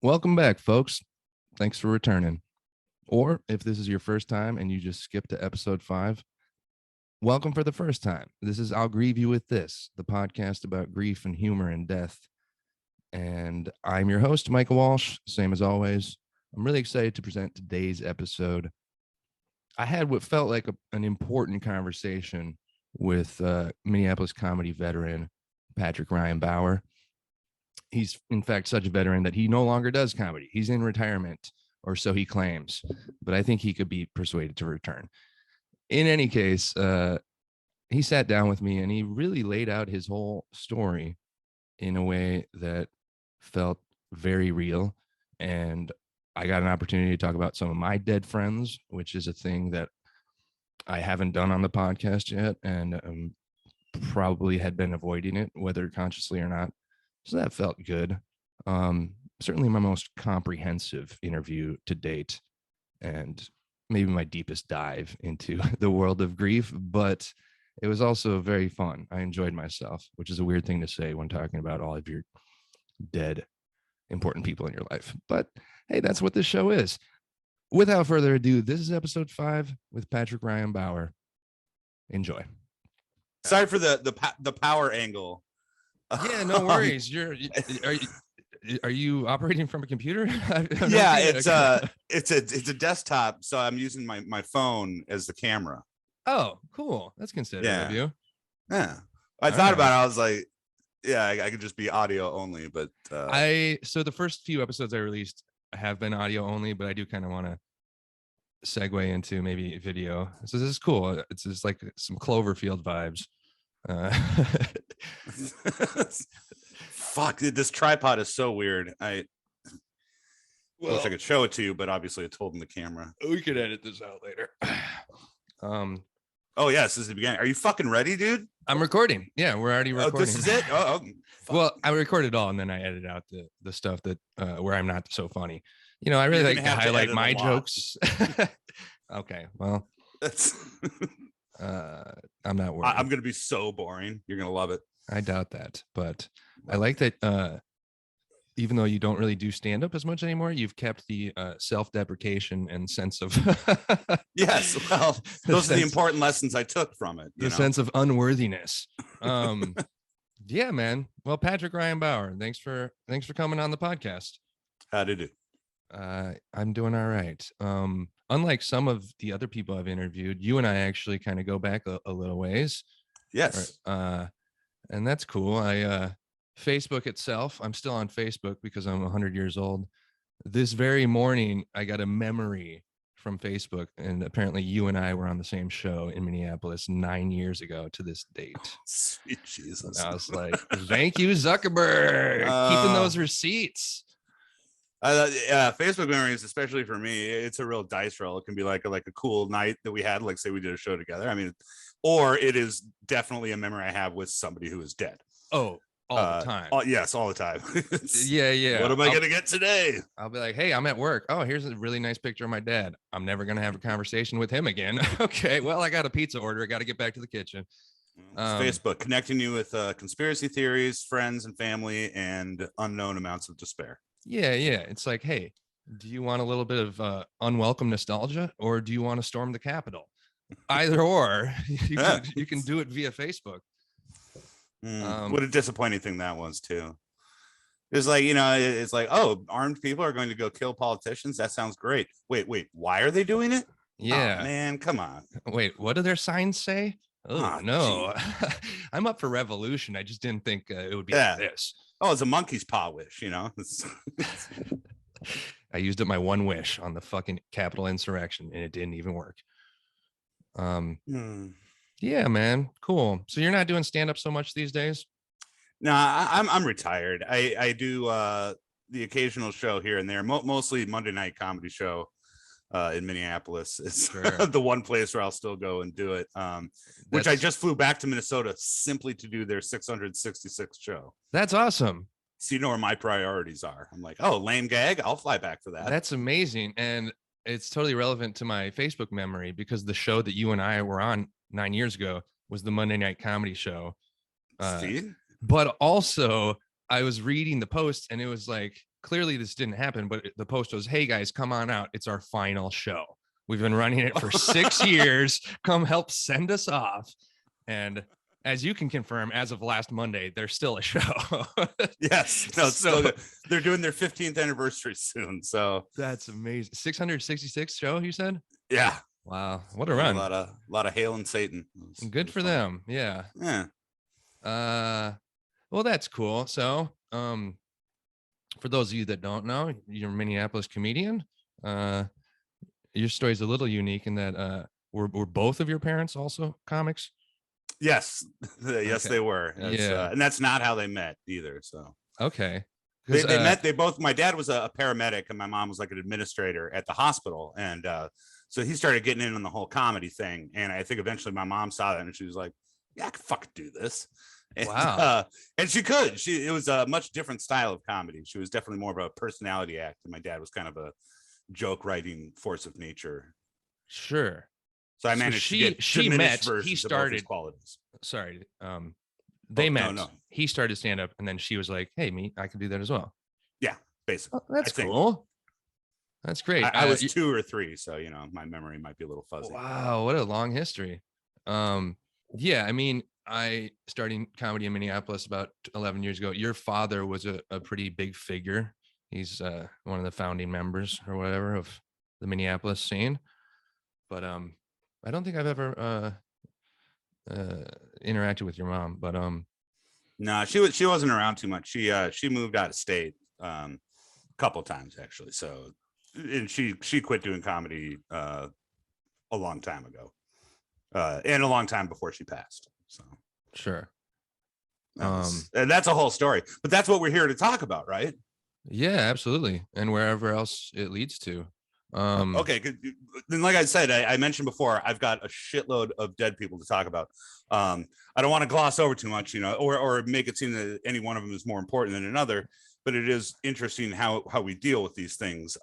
Welcome back, folks. Thanks for returning. Or if this is your first time and you just skipped to episode 5, welcome for the first time. This is I'll Grieve You With This, the podcast about grief and humor and death. And I'm your host, Micah Walsh, same as always. I'm really excited to present today's episode. I had what felt like an important conversation with Minneapolis comedy veteran Patrick Ryan Bauer. He's, in fact, such a veteran that he no longer does comedy. He's in retirement, or so he claims, but I think he could be persuaded to return. In any case, he sat down with me and he really laid out his whole story in a way that felt very real. And I got an opportunity to talk about some of my dead friends, which is a thing that I haven't done on the podcast yet, and probably had been avoiding it, whether consciously or not. So that felt good. Certainly my most comprehensive interview to date, and maybe my deepest dive into the world of grief, but it was also very fun. I enjoyed myself, which is a weird thing to say when talking about all of your dead, important people in your life. But hey, that's what this show is. Without further ado, this is episode 5 with Patrick Ryan Bauer. Enjoy. Sorry for the power angle. Yeah, no worries. Are you operating from a computer? Yeah, it's a desktop, so I'm using my phone as the camera. Oh, cool. That's considerate of you. Yeah. I thought about it. I was like, yeah, I could just be audio only, but so the first few episodes I released have been audio only, but I do kind of want to segue into maybe video. So this is cool. It's just like some Cloverfield vibes. Fuck, this tripod is so weird. I wish I could show it to you, but obviously it's holding the camera. We could edit this out later. Oh yes, this is the beginning. Are you fucking ready, dude? I'm recording. Yeah, we're already recording. Oh, this is it. Well, I recorded all, and then I edited out the stuff that where I'm not so funny. You know, I really like to highlight my jokes. Okay, well, that's I'm not worried. I'm gonna be so boring. You're gonna love it. I doubt that, but I like that. Even though you don't really do stand-up as much anymore, you've kept the self-deprecation and sense of yes. Well, those are the important lessons I took from it. The sense of unworthiness. Yeah, man. Well, Patrick Ryan Bauer, thanks for coming on the podcast. How did you do? I'm doing all right. Unlike some of the other people I've interviewed, you and I actually kind of go back a little ways. Yes. And that's cool. Facebook itself, I'm still on Facebook because I'm 100 years old. This very morning, I got a memory from Facebook, and apparently you and I were on the same show in Minneapolis 9 years ago to this date. Sweet Jesus. And I was like, thank you, Zuckerberg, keeping those receipts. Yeah, Facebook memories, especially for me, it's a real dice roll. It can be like a cool night that we had, like say we did a show together. I mean, or it is definitely a memory I have with somebody who is dead. Oh, all the time. Yes, all the time. Yeah. What am I gonna get today? I'll be like, hey, I'm at work. Oh, here's a really nice picture of my dad. I'm never gonna have a conversation with him again. Okay, well, I got a pizza order. I got to get back to the kitchen. Facebook connecting you with conspiracy theories, friends and family, and unknown amounts of despair. Yeah. It's like, hey, do you want a little bit of unwelcome nostalgia, or do you want to storm the Capitol? Either or, you can do it via Facebook. What a disappointing thing that was too. It's like, it's like, oh, armed people are going to go kill politicians. That sounds great. Wait, why are they doing it? Yeah, oh, man, come on. Wait, what do their signs say? Oh no. I'm up for revolution. I just didn't think it would be like this. Oh, it's a monkey's paw wish, I used up my one wish on the fucking Capitol insurrection, and it didn't even work. Yeah, man. Cool. So you're not doing stand-up so much these days? No, I'm retired. I do the occasional show here and there, mostly Monday night comedy show in Minneapolis. It's the one place where I'll still go and do it. Which I just flew back to Minnesota simply to do their 666 show. That's awesome. So you know where my priorities are. I'm like, oh, lame gag. I'll fly back for that. That's amazing. And it's totally relevant to my Facebook memory because the show that you and I were on 9 years ago was the Monday night comedy show. But also I was reading the post and it was like, clearly this didn't happen, but the post was, hey guys, come on out. It's our final show. We've been running it for 6 years. Come help send us off. And as you can confirm, as of last Monday, there's still a show. Yes. No, so still they're doing their 15th anniversary soon. So that's amazing. 666 show, you said? Yeah. Wow. What a run. A lot of hail and Satan. Good for them. Yeah. Yeah. Well, that's cool. So, for those of you that don't know, you're a Minneapolis comedian. Your story is a little unique in that were both of your parents also comics? Yes. Yes, Okay. they were. Yeah. And that's not how they met either. So okay. They met, my dad was a paramedic and my mom was like an administrator at the hospital. And so he started getting in on the whole comedy thing. And I think eventually my mom saw that and she was like, yeah, I can fucking do this. And, wow. And she could. It was a much different style of comedy. She was definitely more of a personality act. And my dad was kind of a joke writing force of nature. Sure. So I managed to get she met, he started qualities. Sorry. They met. No. He started stand up and then she was like, hey, I can do that as well. Yeah, basically. Oh, that's cool. That's great. I was 2 or 3, so my memory might be a little fuzzy. Wow, what a long history. Yeah, I mean, I started comedy in Minneapolis about 11 years ago. Your father was a pretty big figure. He's one of the founding members or whatever of the Minneapolis scene. But I don't think I've ever interacted with your mom. But no, she wasn't around too much. She moved out of state a couple times actually. So and she quit doing comedy a long time ago, and a long time before she passed. So sure. And that's a whole story, but that's what we're here to talk about, right? Yeah, absolutely. And wherever else it leads to. Okay, then like I said, I mentioned before, I've got a shitload of dead people to talk about. I don't want to gloss over too much, or make it seem that any one of them is more important than another, but it is interesting how we deal with these things.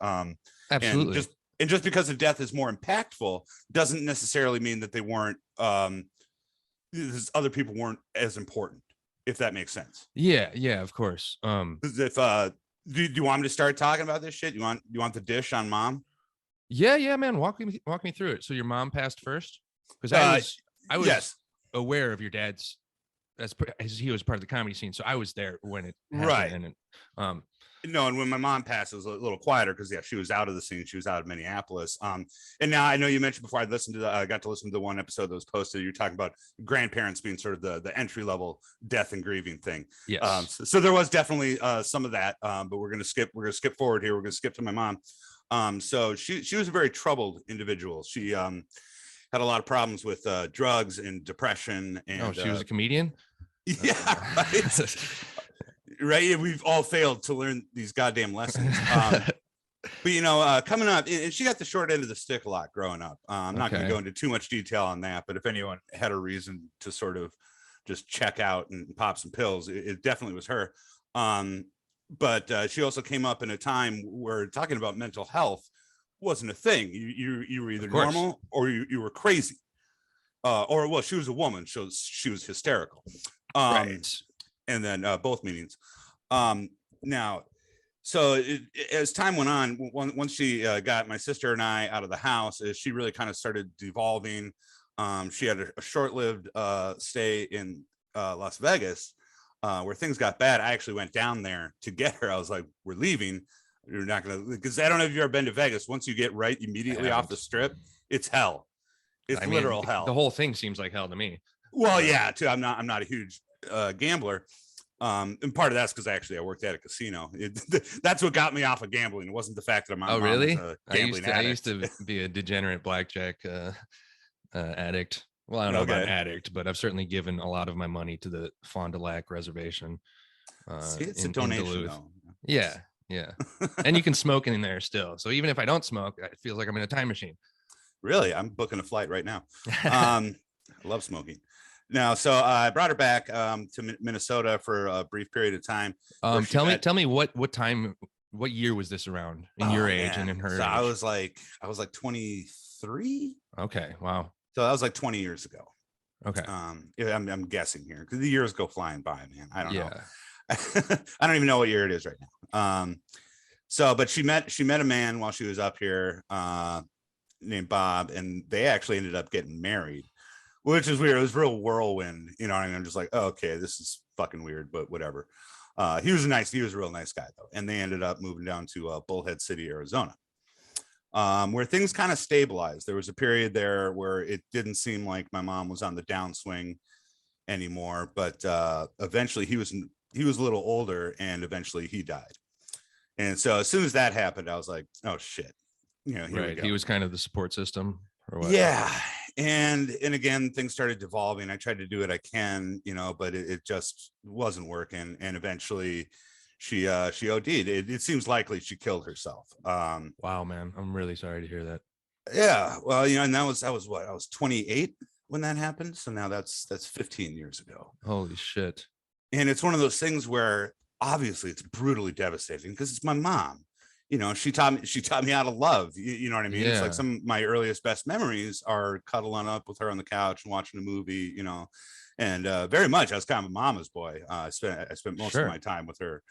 Absolutely. And just because a death is more impactful doesn't necessarily mean that they weren't other people weren't as important, if that makes sense. Yeah, of course. If do you want me to start talking about this shit? You want the dish on mom? Yeah, man. Walk me through it. So your mom passed first? Because I was yes. aware of your dad's, as he was part of the comedy scene, so I was there when it happened. Right. And no, and when my mom passed, it was a little quieter because she was out of the scene. She was out of Minneapolis. And now I know you mentioned before I got to listen to the one episode that was posted. You're talking about grandparents being sort of the entry level death and grieving thing. Yes. So there was definitely some of that. But we're gonna skip forward here. We're gonna skip to my mom. So she was a very troubled individual. She had a lot of problems with drugs and depression. And she was a comedian. Yeah. Right. Right, we've all failed to learn these goddamn lessons. But coming up, and she got the short end of the stick a lot growing up. I'm not going to go into too much detail on that, but if anyone had a reason to sort of just check out and pop some pills, it definitely was her. But she also came up in a time where talking about mental health wasn't a thing. You were either normal or you were crazy, or well, she was a woman, so she was hysterical. Right. And then both meetings. Now, so as time went on, once she got my sister and I out of the house, she really kind of started devolving. She had a short-lived stay in Las Vegas where things got bad. I actually went down there to get her. I was like, we're leaving. You're not going to, because I don't know if you've ever been to Vegas. Once you get right immediately off the strip, it's hell. It's literal hell. The whole thing seems like hell to me. Well, yeah, too. I'm not a huge gambler. And part of that's because I worked at a casino. That's what got me off of gambling. It wasn't the fact that my mom was a gambling addict. I used to be a degenerate blackjack addict. Well, I don't know about addict, but I've certainly given a lot of my money to the Fond du Lac reservation. It's a donation, though. Yeah. And you can smoke in there still. So even if I don't smoke, it feels like I'm in a time machine. Really? I'm booking a flight right now. I love smoking. Now, so I brought her back to Minnesota for a brief period of time. Tell me what year was this around in your age and in her age? I was like 23. Okay. Wow. So that was like 20 years ago. Okay. I'm guessing here because the years go flying by, man. I don't know. Yeah. I don't even know what year it is right now. but she met a man while she was up here, named Bob, and they actually ended up getting married, which is weird. It was real whirlwind, you know what I mean? I'm just like, oh, okay, this is fucking weird, but whatever. He was a real nice guy though. And they ended up moving down to Bullhead City, Arizona, where things kind of stabilized. There was a period there where it didn't seem like my mom was on the downswing anymore, but eventually he was a little older, and eventually he died. And so as soon as that happened, I was like, oh shit, here we go. He was kind of the support system, or what? Yeah. And again, things started devolving. I tried to do what I can, but it just wasn't working. And eventually she OD'd. It seems likely she killed herself. Wow, man, I'm really sorry to hear that. Yeah, well, and that was what, I was 28 when that happened. So now that's 15 years ago. Holy shit. And it's one of those things where obviously it's brutally devastating because it's my mom. She taught me how to love. You know what I mean? Yeah. It's like some of my earliest best memories are cuddling up with her on the couch and watching a movie, and very much I was kind of a mama's boy. I spent most of my time with her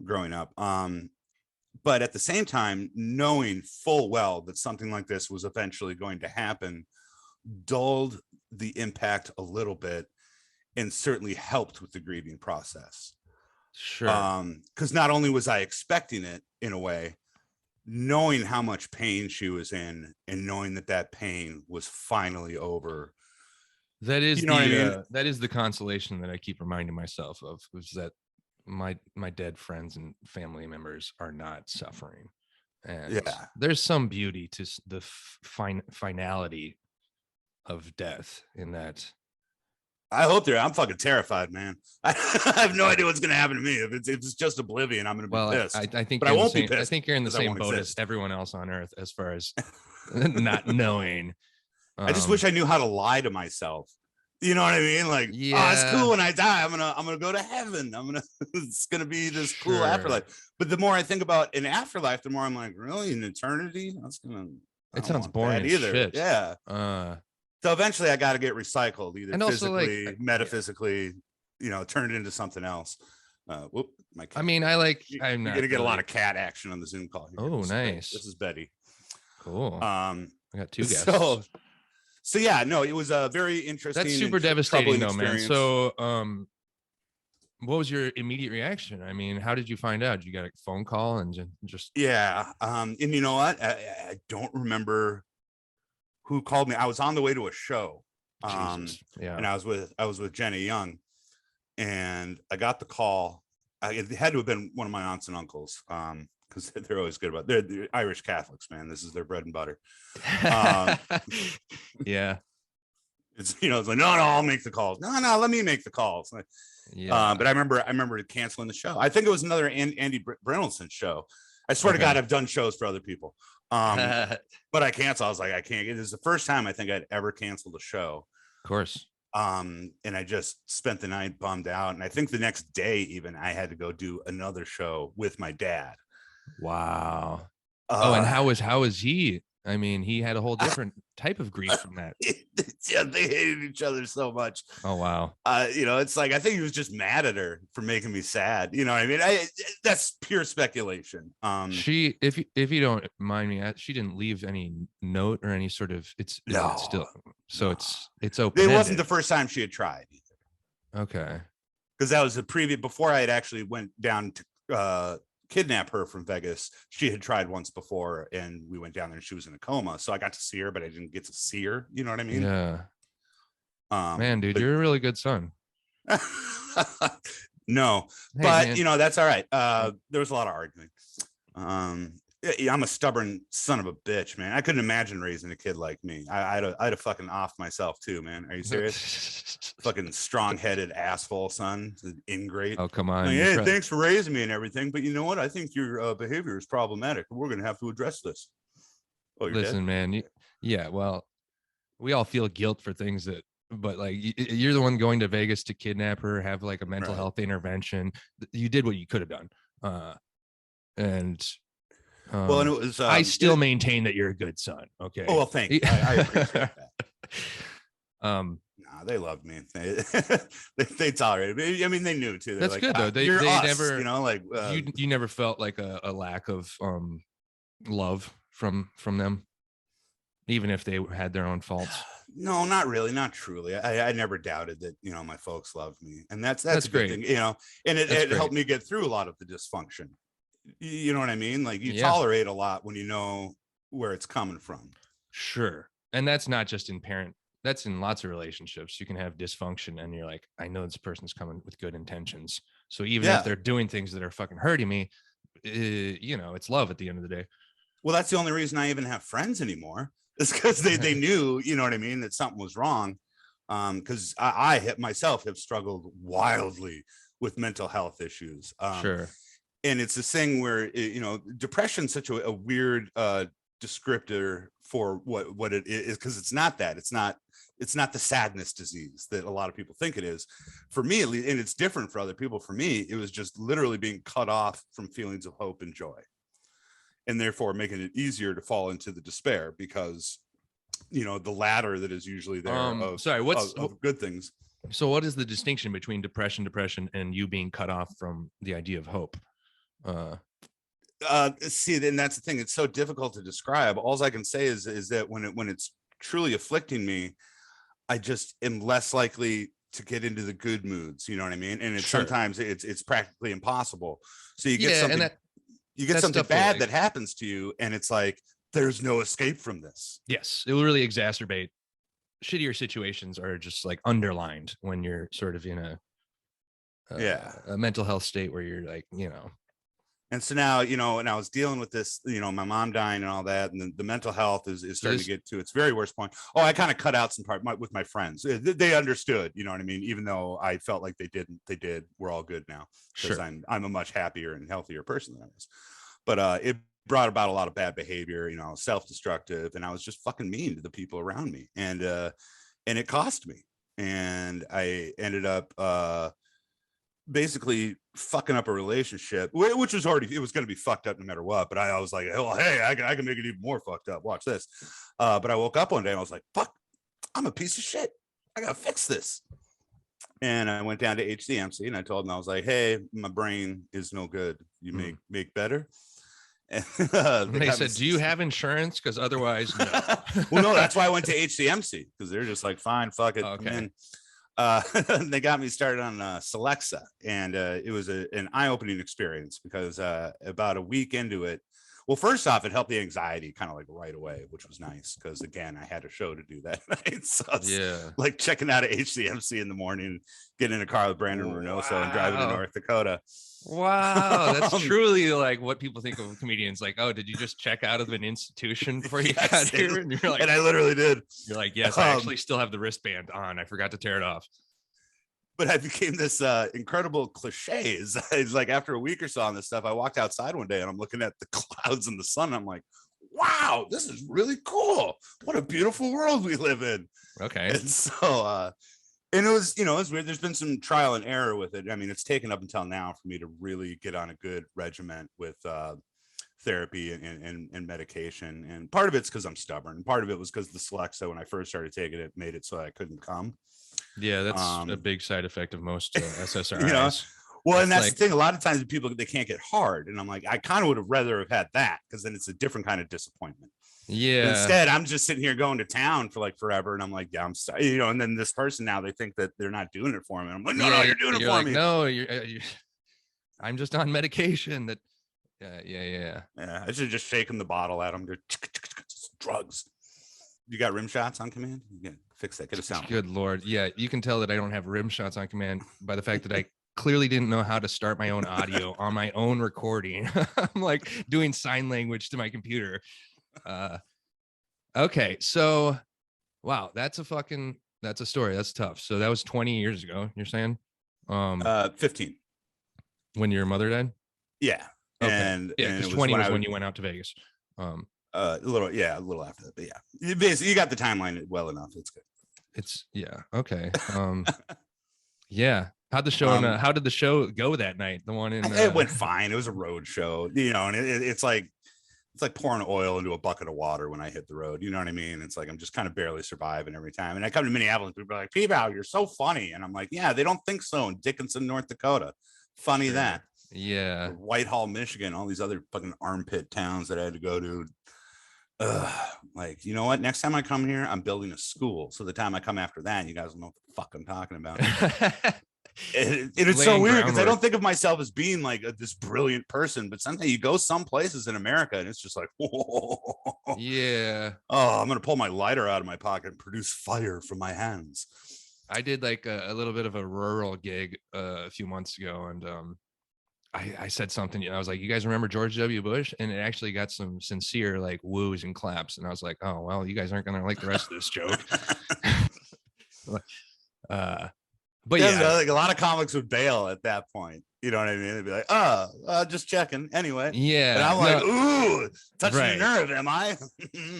growing up. But at the same time, knowing full well that something like this was eventually going to happen dulled the impact a little bit, and certainly helped with the grieving process. Sure. Because not only was I expecting it in a way, knowing how much pain she was in, and knowing that pain was finally over. That is what I mean? That is the consolation that I keep reminding myself of, is that my dead friends and family members are not suffering. And there's some beauty to the finality of death in that. I hope I'm fucking terrified, man. I have no idea what's going to happen to me. If it's just oblivion, I'm going to be pissed. I think, but I won't be pissed. I think you're in the same boat as everyone else on Earth as far as not knowing. I just wish I knew how to lie to myself. You know what I mean? Like, oh, it's cool when I die. I'm gonna go to heaven. It's gonna be this cool afterlife. But the more I think about an afterlife, the more I'm like, really, an eternity? It sounds boring either. Shit. Yeah. So eventually I got to get recycled, either physically, metaphysically, turned into something else. My cat. I mean, I'm going to get a lot of cat action on the Zoom call here. Oh, nice. This is Betty. Cool. I got two guests. So yeah, no, it was a very interesting. That's super devastating though, man. So, what was your immediate reaction? I mean, how did you find out? You got a phone call and just. Yeah. And you know what? I don't remember who called me. I was on the way to a show. And I was with Jenny Young, and I got the call. It had to have been one of my aunts and uncles, because they're always good about it. They're Irish Catholics, man. This is their bread and butter. Yeah. It's it's like, no, I'll make the calls. No, let me make the calls. But I remember canceling the show. I think it was another Andy Brynoldson's show. I swear to God, I've done shows for other people. But I canceled. I was like, I can't. This is the first time I think I'd ever canceled a show. Of course. And I just spent the night bummed out. And I think the next day, even, I had to go do another show with my dad. Wow. And how was he? I mean, he had a whole different type of grief from that. Yeah, they hated each other so much. Oh, wow. It's like, I think he was just mad at her for making me sad. You know what I mean? That's pure speculation. She, if you don't mind me, she didn't leave any note or any sort of, it's open. It wasn't the first time she had tried either. Okay. Because that was before I had actually went down to kidnap her from Vegas. She had tried once before, and we went down there and she was in a coma. So I got to see her, but I didn't get to see her. You know what I mean? Yeah. Man, dude, you're a really good son. No, hey, but man, that's all right. There was a lot of arguing. I'm a stubborn son of a bitch, man. I couldn't imagine raising a kid like me. I'd have fucking offed myself too, man. Are you serious? Fucking strong-headed asshole son, ingrate. Oh, come on. Like, hey, thanks for raising me and everything, but you know what? I think your behavior is problematic. We're gonna have to address this. Oh, listen, man. Yeah, well, we all feel guilt for things but like you're the one going to Vegas to kidnap her, have like a mental health intervention. You did what you could have done, and it was. I still maintain that you're a good son. Okay. Oh well, thank you. I appreciate that. they loved me. They tolerated me. I mean, they knew too. They're That's like, good though. They us, never, you know, like you never felt like a lack of love from them, even if they had their own faults. No, not really, not truly. I never doubted that, you know, my folks loved me, and that's a good great thing, you know, and it great. helped me get through a lot of the dysfunction. You know what I mean? Like, you tolerate a lot when you know where it's coming from. Sure. And that's not just in that's in lots of relationships. You can have dysfunction and you're like, I know this person's coming with good intentions. So even if they're doing things that are fucking hurting me, you know, it's love at the end of the day. Well, that's the only reason I even have friends anymore. It's because they knew, you know what I mean, that something was wrong. Because I myself have struggled wildly with mental health issues. Sure. And it's this thing where, you know, depression's such a weird descriptor for what it is, because it's not that. It's not the sadness disease that a lot of people think it is. For me, at least, and it's different for other people. For me, it was just literally being cut off from feelings of hope and joy, and therefore making it easier to fall into the despair, because, you know, the ladder that is usually there of good things. So what is the distinction between depression, and you being cut off from the idea of hope? See, then that's the thing. It's so difficult to describe. All I can say is that when it's truly afflicting me, I just am less likely to get into the good moods. You know what I mean? And it's sometimes it's practically impossible. So you get something, you get something bad that happens to you, and it's like, there's no escape from this. Yes, it will really exacerbate. Shittier situations are just like underlined when you're sort of in a mental health state where you're like, you know. And so now, you know, and I was dealing with this, you know, my mom dying and all that, and the mental health is starting to get to its very worst point. Oh, I kind of cut out some part with my friends. They understood, you know what I mean? Even though I felt like they didn't, they did. We're all good now, because I'm a much happier and healthier person than I was. But it brought about a lot of bad behavior, you know, self-destructive, and I was just fucking mean to the people around me, and it cost me, and I ended up basically fucking up a relationship, which was already, it was going to be fucked up no matter what. But I was like, oh, hey, I can make it even more fucked up. Watch this. But I woke up one day and I was like, fuck, I'm a piece of shit. I got to fix this. And I went down to HCMC and I told them, I was like, hey, my brain is no good. You make better. And they said, do you have insurance? Because otherwise, no. Well, no, that's why I went to HCMC, because they're just like, fine, fuck it. Okay. And they got me started on Celexa, and it was an eye-opening experience, because about a week into it, well, first off, it helped the anxiety kind of like right away, which was nice, because again, I had a show to do that night. So like checking out of HCMC in the morning, getting in a car with Brandon Reynoso and driving to North Dakota. Wow, that's truly like what people think of comedians. Like, oh, did you just check out of an institution before you got here? And you're like, and I literally did. You're like, yes, I actually still have the wristband on. I forgot to tear it off. But I became this incredible cliche. It's like after a week or so on this stuff, I walked outside one day and I'm looking at the clouds and the sun. And I'm like, wow, this is really cool. What a beautiful world we live in. Okay. And so, and it was, you know, it's weird. There's been some trial and error with it. I mean, it's taken up until now for me to really get on a good regimen with therapy and medication. And part of it's because I'm stubborn. Part of it was because the Celexa, when I first started taking it, made it so I couldn't come. Yeah, that's a big side effect of most SSRIs. You know? Well, and that's like, the thing. A lot of times people, they can't get hard. And I'm like, I kind of would have rather have had that, because then it's a different kind of disappointment. Yeah. But instead, I'm just sitting here going to town for like forever. And I'm like, yeah, I'm sorry. You know, and then this person now, they think that they're not doing it for me. And I'm like, no, you're doing it for me. No, I'm just on medication. That, yeah. I should just shake them the bottle at them. Drugs. You got rim shots on command? Yeah, fix that. Get a sound. Good Lord. Yeah, you can tell that I don't have rim shots on command by the fact that I clearly didn't know how to start my own audio on my own recording. I'm like doing sign language to my computer. Okay, so wow, that's a story. That's tough. So that was 20 years ago, you're saying? 15. When your mother died? Yeah. Okay. And because 20 was when you went out to Vegas. A little after that, but yeah, basically you got the timeline well enough. It's good. Okay. Yeah. How did the show go that night? The one in it went fine. It was a road show, you know, and it's like it's like pouring oil into a bucket of water when I hit the road. You know what I mean? It's like I'm just kind of barely surviving every time. And I come to Minneapolis, people are like, P-Bow, you're so funny. And I'm like, yeah, they don't think so in Dickinson, North Dakota. Funny that. Yeah. Whitehall, Michigan, all these other fucking armpit towns that I had to go to. Like, you know what? Next time I come here, I'm building a school. So the time I come after that, you guys will know what the fuck I'm talking about. It's so weird because I don't think of myself as being like this brilliant person, but sometimes you go some places in America and it's just like, whoa. Yeah. Oh, I'm gonna pull my lighter out of my pocket and produce fire from my hands. I did like a little bit of a rural gig a few months ago, and I said something, you know, I was like, you guys remember George W. Bush? And it actually got some sincere like woos and claps. And I was like, oh, well, you guys aren't going to like the rest of this joke. But yeah, like a lot of comics would bail at that point. You know what I mean? They'd be like, just checking anyway. Yeah. And I'm like, ooh, touching a nerve, am I?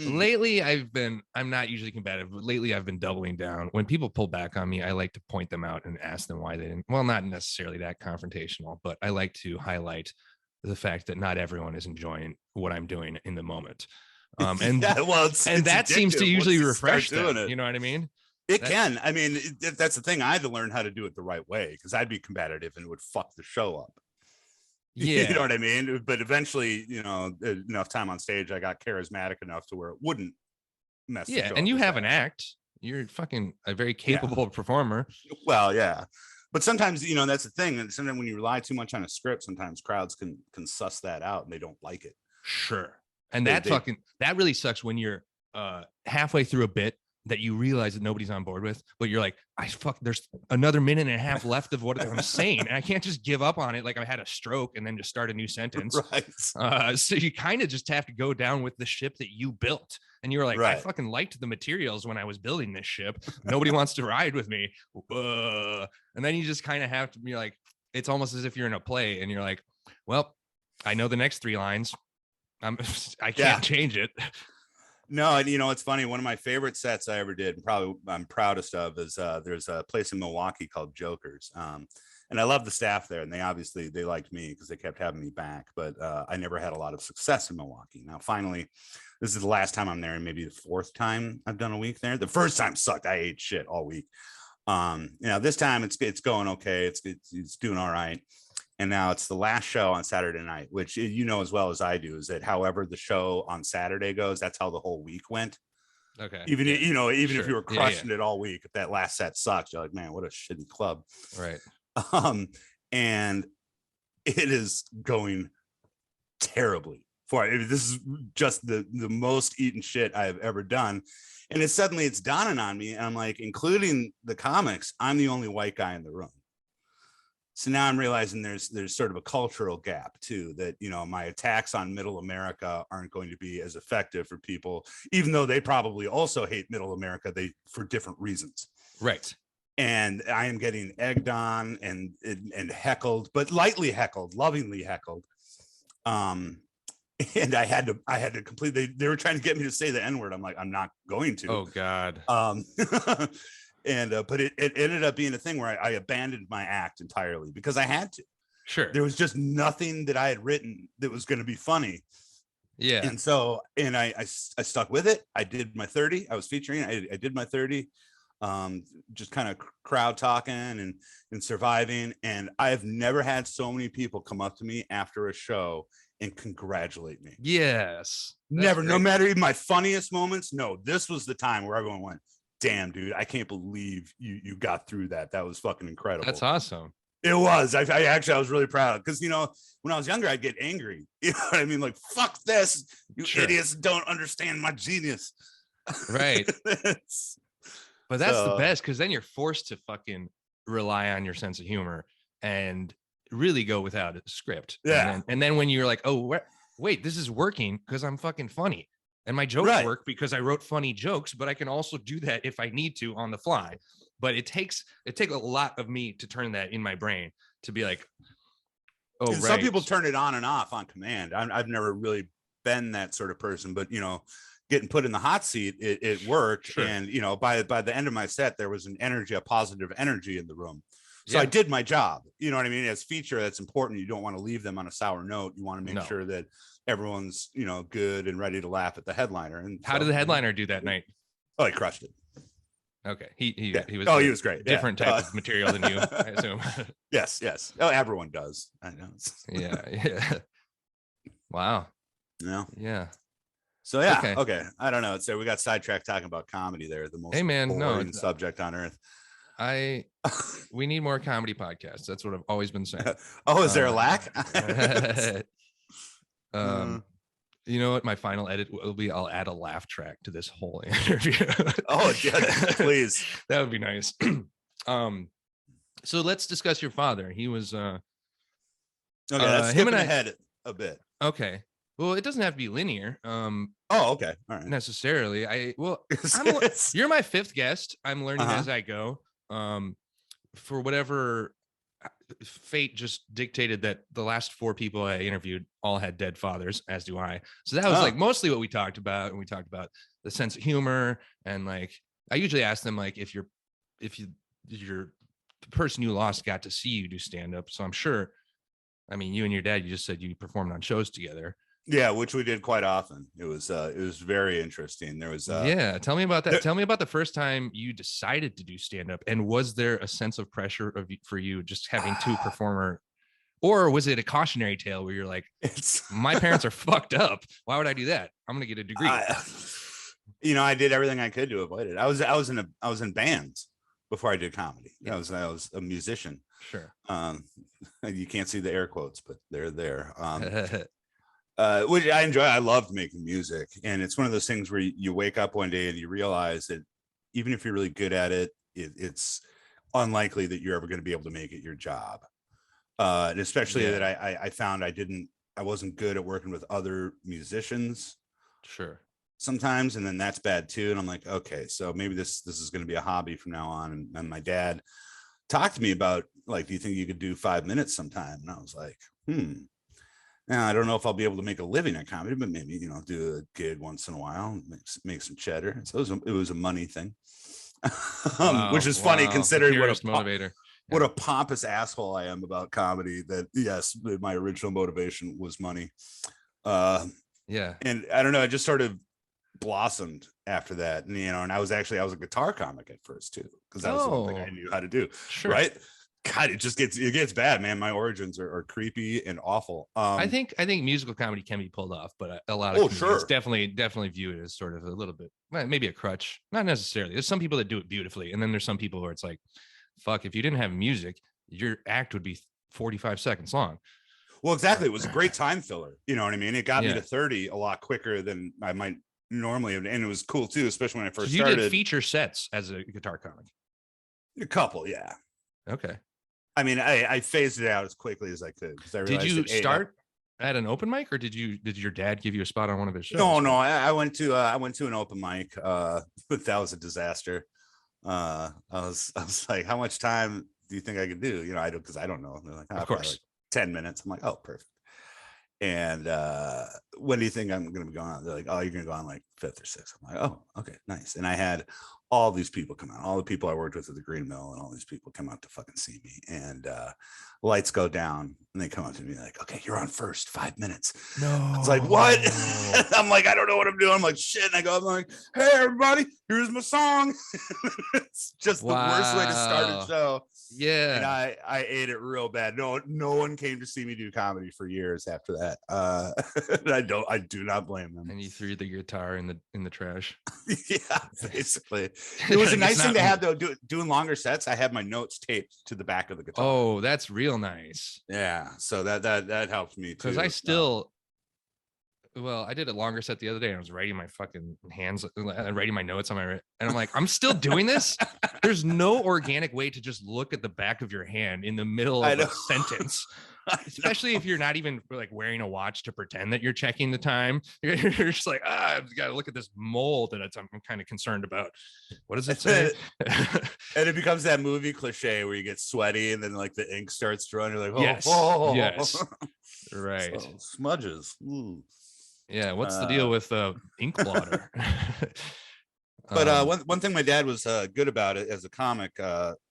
Lately, I'm not usually combative, but lately I've been doubling down. When people pull back on me, I like to point them out and ask them why they didn't. Well, not necessarily that confrontational, but I like to highlight the fact that not everyone is enjoying what I'm doing in the moment. And that seems to usually refresh them. You know what I mean? It can. I mean, that's the thing. I had to learn how to do it the right way because I'd be combative and it would fuck the show up. Yeah. You know what I mean? But eventually, you know, enough time on stage, I got charismatic enough to where it wouldn't mess. Yeah. And you have an act. You're fucking a very capable performer. Well, yeah. But sometimes, you know, that's the thing. And sometimes when you rely too much on a script, sometimes crowds can suss that out and they don't like it. Sure. And that really sucks when you're halfway through a bit that you realize that nobody's on board with, but you're like, there's another minute and a half left of what I'm saying. And I can't just give up on it. Like I had a stroke and then just start a new sentence. Right. So you kind of just have to go down with the ship that you built. And you were like, I fucking liked the materials when I was building this ship. Nobody wants to ride with me. And then you just kind of have to be like, it's almost as if you're in a play and you're like, well, I know the next 3 lines. I can't change it. No, and you know, it's funny. One of my favorite sets I ever did, and probably I'm proudest of, is there's a place in Milwaukee called Jokers. And I love the staff there, and they liked me because they kept having me back. But I never had a lot of success in Milwaukee. Now, finally, this is the last time I'm there, and maybe the 4th time I've done a week there. The first time sucked. I ate shit all week. You know, this time it's going okay. It's doing all right. And now it's the last show on Saturday night, which you know as well as I do, is that however the show on Saturday goes, that's how the whole week went. Okay. Even if you were crushing it all week, if that last set sucks, you're like, man, what a shitty club. Right. And it is going terribly for it. This is just the most eaten shit I've ever done. And it's dawning on me. And I'm like, including the comics, I'm the only white guy in the room. So now I'm realizing there's sort of a cultural gap too, that, you know, my attacks on middle America aren't going to be as effective for people, even though they probably also hate middle America, for different reasons. Right. And I am getting egged on and heckled, but lightly heckled, lovingly heckled. And I had to completely, they were trying to get me to say the N-word. I'm like, I'm not going to. Oh God. And but it ended up being a thing where I abandoned my act entirely because I had to. Sure. There was just nothing that I had written that was going to be funny. Yeah. And so, I stuck with it. I did my 30. I was featuring. I did my 30. Just kind of crowd talking and surviving. And I've never had so many people come up to me after a show and congratulate me. Yes. Never. Great. No matter even my funniest moments. No, this was the time where everyone went, damn, dude, I can't believe you got through that. That was fucking incredible. That's awesome. It was. I was really proud because, you know, when I was younger, I'd get angry. You know what I mean? Like, fuck this. You idiots don't understand my genius. Right. But that's the best, because then you're forced to fucking rely on your sense of humor and really go without a script. Yeah. And then when you're like, oh, wait, this is working because I'm fucking funny. And my jokes work because I wrote funny jokes, but I can also do that if I need to on the fly. But it takes a lot of me to turn that in my brain to be like, oh, right. Some people turn it on and off on command. I've never really been that sort of person, but, you know, getting put in the hot seat, it worked. Sure. And, you know, by the end of my set, there was a positive energy in the room. So I did my job. You know what I mean? As feature, that's important. You don't want to leave them on a sour note. You want to make sure that everyone's, good and ready to laugh at the headliner. And how did the headliner do that night? Oh, he crushed it. Okay. He was he was great. Different type of material than you, I assume. Yes. Oh, everyone does. I know. Yeah. Wow. Yeah. So yeah, okay. I don't know. So we got sidetracked talking about comedy there, the most boring subject on earth. We need more comedy podcasts. That's what I've always been saying. Is there a lack? You know what? My final edit will be I'll add a laugh track to this whole interview. Yeah, please. That would be nice. So let's discuss your father. He was let's skip ahead a bit. Okay. Well, it doesn't have to be linear. Okay. All right. Necessarily. You're my fifth guest. I'm learning as I go. For whatever fate just dictated that the last 4 people I interviewed all had dead fathers, as do I. So that was like mostly what we talked about. And we talked about the sense of humor. And like, I usually ask them like, if the person you lost got to see you do stand up. So I'm sure, I mean, you and your dad, you just said you performed on shows together. Yeah, which we did quite often. It was very interesting. There was tell me about that. Tell me about the first time you decided to do stand up, and was there a sense of pressure for you just having to performer, or was it a cautionary tale where you're like, my parents are fucked up, why would I do that? I'm gonna get a degree. I did everything I could to avoid it. I was in bands before I did comedy. I was a musician. Sure. You can't see the air quotes, but they're there. Which I enjoy. I loved making music, and it's one of those things where you wake up one day and you realize that even if you're really good at it, it's unlikely that you're ever going to be able to make it your job. And especially that I found I wasn't good at working with other musicians. Sure. Sometimes, and then that's bad too. And I'm like, okay, so maybe this is going to be a hobby from now on. And my dad talked to me about like, do you think you could do 5 minutes sometime? And I was like, Now, I don't know if I'll be able to make a living at comedy, but maybe, do a gig once in a while, make some cheddar. So it was a money thing, which is funny considering what a pompous asshole I am about comedy. That yes, my original motivation was money. And I don't know, I just sort of blossomed after that, and I was a guitar comic at first too, because that was the one thing I knew how to do. Sure. Right. God, it gets bad, man. My origins are creepy and awful. I think musical comedy can be pulled off, but a lot of comedians definitely view it as sort of a little bit, maybe a crutch. Not necessarily. There's some people that do it beautifully, and then there's some people where it's like, fuck, if you didn't have music, your act would be 45 seconds long. Well, exactly. It was a great time filler. You know what I mean? It got me to 30 a lot quicker than I might normally have, and it was cool too, especially when I first started. You did feature sets as a guitar comic? A couple, yeah. Okay. I mean, I phased it out as quickly as I could, because I realized. Did you start at an open mic, or did your dad give you a spot on one of his shows? No. I went to an open mic, but that was a disaster. I was like, how much time do you think I could do? Because I don't know. They're like, of course, like 10 minutes. I'm like, oh, perfect. And when do you think I'm going to be going on? They're like, oh, you're going to go on like 5th or 6th. I'm like, oh, okay, nice. And I had all these people come out, all the people I worked with at the Green Mill, and all these people come out to fucking see me. And lights go down, and they come up to me like, okay, you're on first, 5 minutes. No. It's like, what? I'm like, I don't know what I'm doing. I'm like, shit. And I'm like, hey, everybody, here's my song. It's just the worst way to start a show. Yeah. And I ate it real bad. No one came to see me do comedy for years after that. I do not blame them. And you threw the guitar in the trash. Yeah, basically. It was a nice thing to have, though. Doing longer sets, I had my notes taped to the back of the guitar. Oh, that's real nice. Yeah, so that helped me too. Because I did a longer set the other day, and I was writing my fucking hands, writing my notes on my, and I'm like, I'm still doing this. There's no organic way to just look at the back of your hand in the middle of a sentence. Especially if you're not even like wearing a watch to pretend that you're checking the time. You're just like, I've got to look at this mole that I'm kind of concerned about. What does it say? And it becomes that movie cliche where you get sweaty and then like the ink starts to run. You're like, oh, yes, right. So, smudges. Ooh. Yeah, what's the deal with ink blotter? But one thing my dad was good about it as a comic,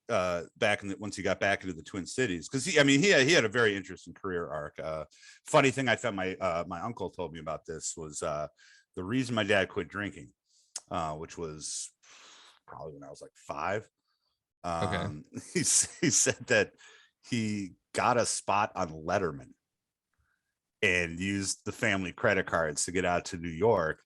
once he got back into the Twin Cities, because he had a very interesting career arc. Funny thing, I thought my uncle told me about this was the reason my dad quit drinking, which was probably when I was like 5. Okay. He said that he got a spot on Letterman and used the family credit cards to get out to New York,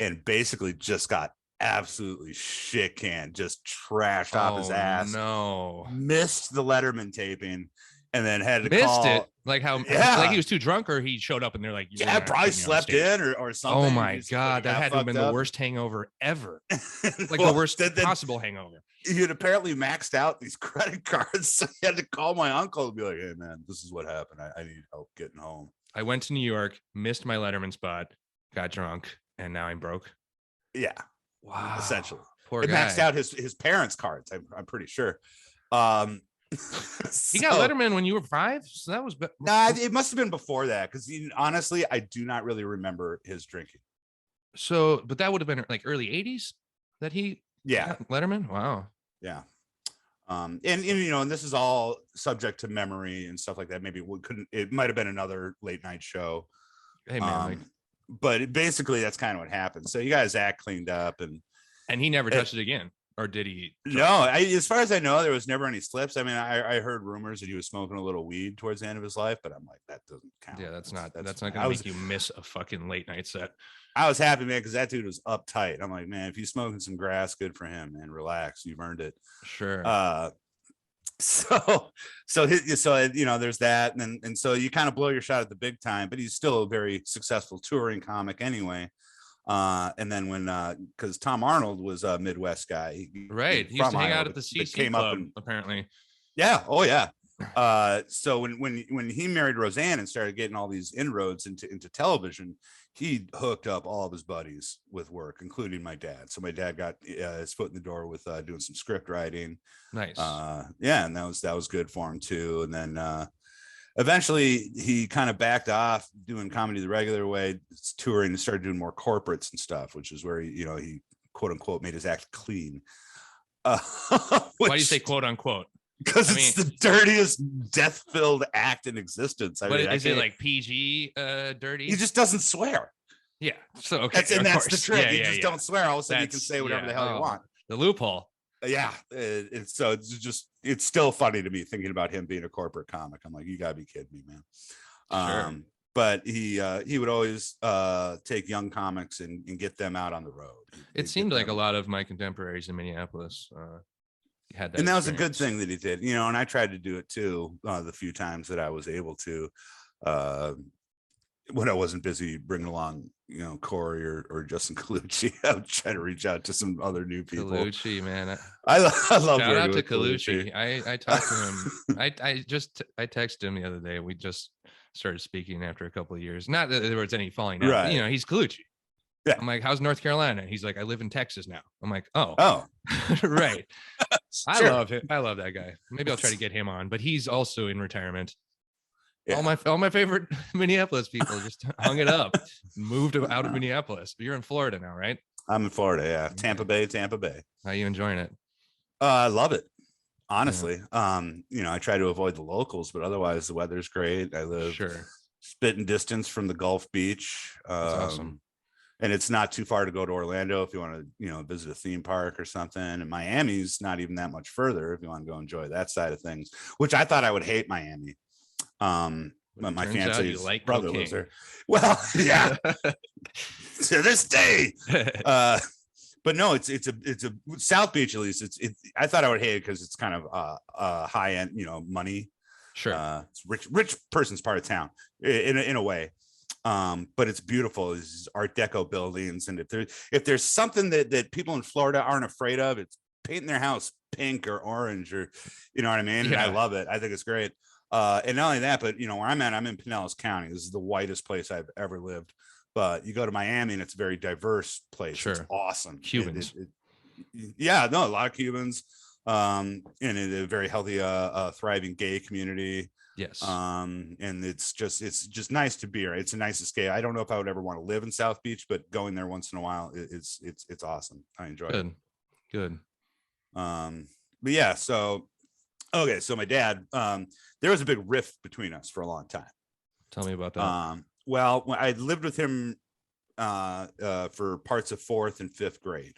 and basically just got absolutely shit canned, just trashed off his ass. No, missed the Letterman taping, and then had to missed call it. Like like he was too drunk, or he showed up and they're like, yeah, probably slept in or something. Oh my God, that had to have been the worst hangover ever. Like the worst possible hangover. He had apparently maxed out these credit cards, so he had to call my uncle and be like, hey man, this is what happened. I need help getting home. I went to New York, missed my Letterman spot, got drunk, and now I'm broke. Yeah. Wow. Essentially. Poor it guy. maxed out his parents' cards, I'm pretty sure. He got Letterman when you were 5, so that was it must have been before that, because honestly, I do not really remember his drinking. So, but that would have been like early 80s that he got Letterman. Wow. Yeah. And and this is all subject to memory and stuff like that. Maybe it might have been another late night show. Hey man, but basically that's kind of what happened. So you got his act cleaned up, and he never touched it again. Or did he? No, as far as I know, there was never any slips. I mean, I heard rumors that he was smoking a little weed towards the end of his life, but I'm like, that doesn't count. Yeah, that's not going to make you miss a fucking late night set. I was happy, man, because that dude was uptight. I'm like, man, if he's smoking some grass, good for him, man. Relax, you've earned it. Sure. So there's that, and so you kind of blow your shot at the big time, but he's still a very successful touring comic anyway. And then when because Tom Arnold was a Midwest guy, right? He used to hang out at the CC Club, apparently. Yeah. Oh yeah. So when he married Roseanne and started getting all these inroads into television, he hooked up all of his buddies with work, including my dad. So my dad got his foot in the door with doing some script writing. Nice. Yeah, and that was good for him too. And then eventually he kind of backed off doing comedy the regular way, touring, and started doing more corporates and stuff, which is where he quote unquote made his act clean. Why do you say quote unquote? Because it's the dirtiest, death-filled act in existence. Is it like PG dirty? He just doesn't swear. Yeah. So okay, that's the trick. You just don't swear. All of a sudden, you can say whatever the hell you want. The loophole. Yeah. So it's still funny to me thinking about him being a corporate comic. I'm like, you gotta be kidding me, man. Sure. But he would always take young comics and get them out on the road. It seemed like a lot of my contemporaries in Minneapolis had that, and that was a good thing that he did, and I tried to do it too the few times that I was able to, when I wasn't busy bringing along Corey or Justin Colucci. I was trying to reach out to some other new people. Colucci, man, I love shout out to Colucci. I talked to him. I texted him the other day. We just started speaking after a couple of years, not that there was any falling out, right. He's Colucci. Yeah. I'm like, how's North Carolina? He's like, I live in Texas now. I'm like, oh, right. Sure. I love him. I love that guy. Maybe I'll try to get him on, but he's also in retirement. Yeah. All my favorite Minneapolis people just hung it up, moved out of Minneapolis. But you're in Florida now, right? I'm in Florida. Yeah. Tampa Bay. How are you enjoying it? I love it. Honestly. Yeah. I try to avoid the locals, but otherwise the weather's great. I live spitting distance from the Gulf Beach. That's awesome. And it's not too far to go to Orlando if you want to, visit a theme park or something. And Miami's not even that much further if you want to go enjoy that side of things, which I thought I would hate Miami. But my fiance brother lives there. Well, yeah, to this day. But no, it's a South Beach, at least. I thought I would hate it because it's kind of high end, money. Sure. It's rich person's part of town in a way. But it's beautiful. It's Art Deco buildings, and if there's something that people in Florida aren't afraid of, it's painting their house pink or orange, or what I mean. Yeah. I love it. I think it's great. And not only that, but where I'm at, I'm in Pinellas County. This is the whitest place I've ever lived. But you go to Miami, and it's a very diverse place. Sure. It's awesome. Cubans. A lot of Cubans. And a very healthy, thriving gay community. Yes. And it's just nice to be here. It's a nice escape. I don't know if I would ever want to live in South Beach, but going there once in a while, it's awesome. I enjoy it. Good. But yeah, so Okay, so my dad, there was a big rift between us for a long time. Tell me about that. Well, when I lived with him for parts of 4th and 5th grade,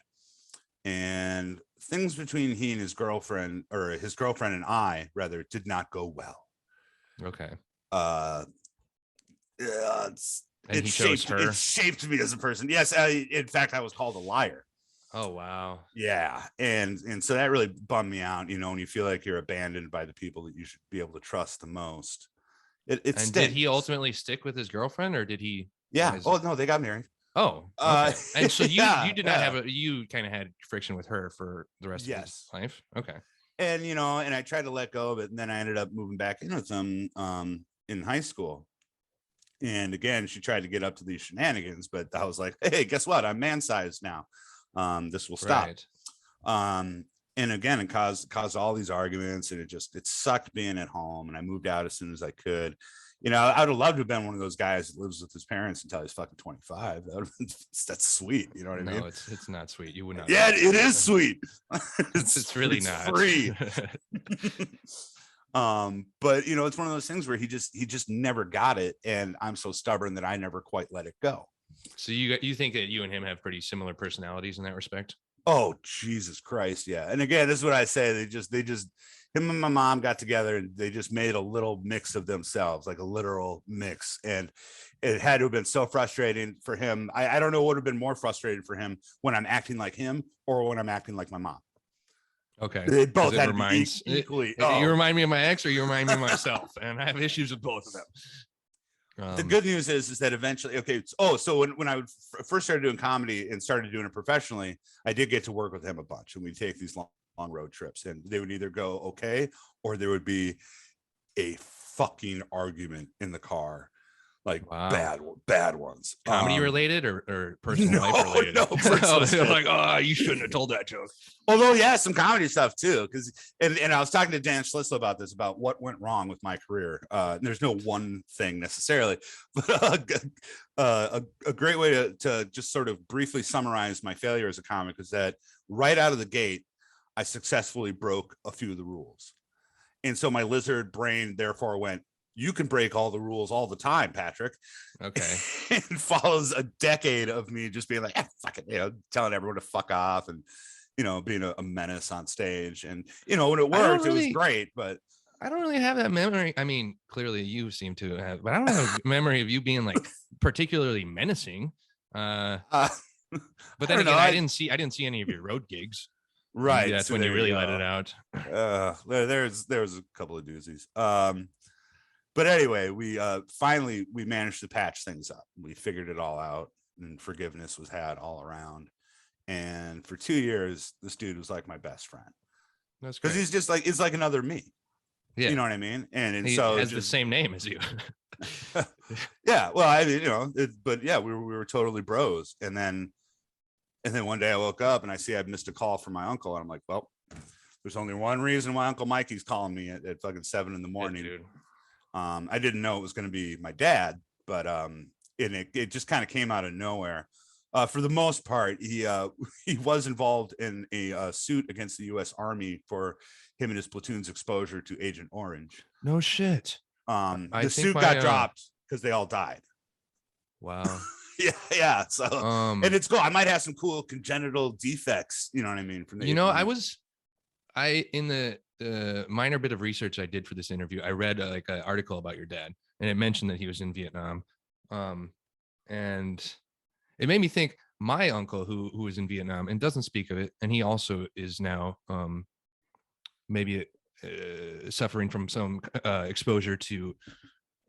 and things between he and his girlfriend, or his girlfriend and I, rather, did not go well. Okay. It shaped me as a person. Yes, in fact, I was called a liar. Oh wow. Yeah, and so that really bummed me out. You know, when you feel like you're abandoned by the people that you should be able to trust the most. And did he ultimately stick with his girlfriend, or did he? Yeah. Oh no, they got married. Oh, okay. And so you did not have you kind of had friction with her for the rest of his life. Okay. And you know, and I tried to let go of it, and then I ended up moving back in with them in high school. And again, she tried to get up to these shenanigans, but I was like, hey, guess what? I'm man-sized now. This will stop. Right. And again, it caused all these arguments, and it sucked being at home. And I moved out as soon as I could. You know, I would have loved to have been one of those guys that lives with his parents until he's fucking 25. That's sweet. You know what I mean? No, it's not sweet. You would not. Yeah, it is sweet. it's really not free. But you know, it's one of those things where he just never got it, and I'm so stubborn that I never quite let it go. So you think that you and him have pretty similar personalities in that respect? Oh, Jesus Christ. Yeah. And again, this is what I say. They just him and my mom got together, and they just made a little mix of themselves, like a literal mix. And it had to have been so frustrating for him. I don't know what would have been more frustrating for him, when I'm acting like him or when I'm acting like my mom. Okay. They both had to be equally. You remind me of my ex, or you remind me of myself, and I have issues with both of them. The good news is that eventually, okay. So when I first started doing comedy and started doing it professionally, I did get to work with him a bunch, and we'd take these long road trips, and they would either go okay, or there would be a fucking argument in the car, like bad ones. Comedy related or personal life related? No, personal. Like, oh, you shouldn't have told that joke. Although, yeah, some comedy stuff too, because and I was talking to Dan Schlissel about this, about what went wrong with my career. There's no one thing necessarily, but a great way to just sort of briefly summarize my failure as a comic is that right out of the gate, I successfully broke a few of the rules, and so my lizard brain therefore went, you can break all the rules all the time, Patrick. Okay. And follows a decade of me just being like, fuck it, you know, telling everyone to fuck off, and, you know, being a menace on stage. And, you know, when it worked, it was great, but I don't really have that memory. I mean, clearly you seem to have, but I don't have a memory of you being like particularly menacing. But then again, I didn't see any of your road gigs. Right. Maybe that's when you really let it out. There was a couple of doozies. But anyway, we finally managed to patch things up. We figured it all out, and forgiveness was had all around. And for 2 years, this dude was like my best friend. That's because he's just like, it's like another me. Yeah. You know what I mean? And he so has the same name as you. Yeah. Well, I mean, you know, but yeah, we were totally bros. And then one day I woke up and I see I've missed a call from my uncle, and I'm like, well, there's only one reason why Uncle Mikey's calling me at fucking 7 a.m. Yeah, dude. I didn't know it was going to be my dad, but it just kind of came out of nowhere. For the most part, he was involved in a suit against the U.S. Army for him and his platoon's exposure to Agent Orange. No shit. The suit got dropped because they all died. Wow. Yeah. So and it's cool. I might have some cool congenital defects. You know what I mean? From the in the minor bit of research I did for this interview, I read like an article about your dad, and it mentioned that he was in Vietnam. And it made me think my uncle who was in Vietnam and doesn't speak of it, and he also is now maybe suffering from some exposure to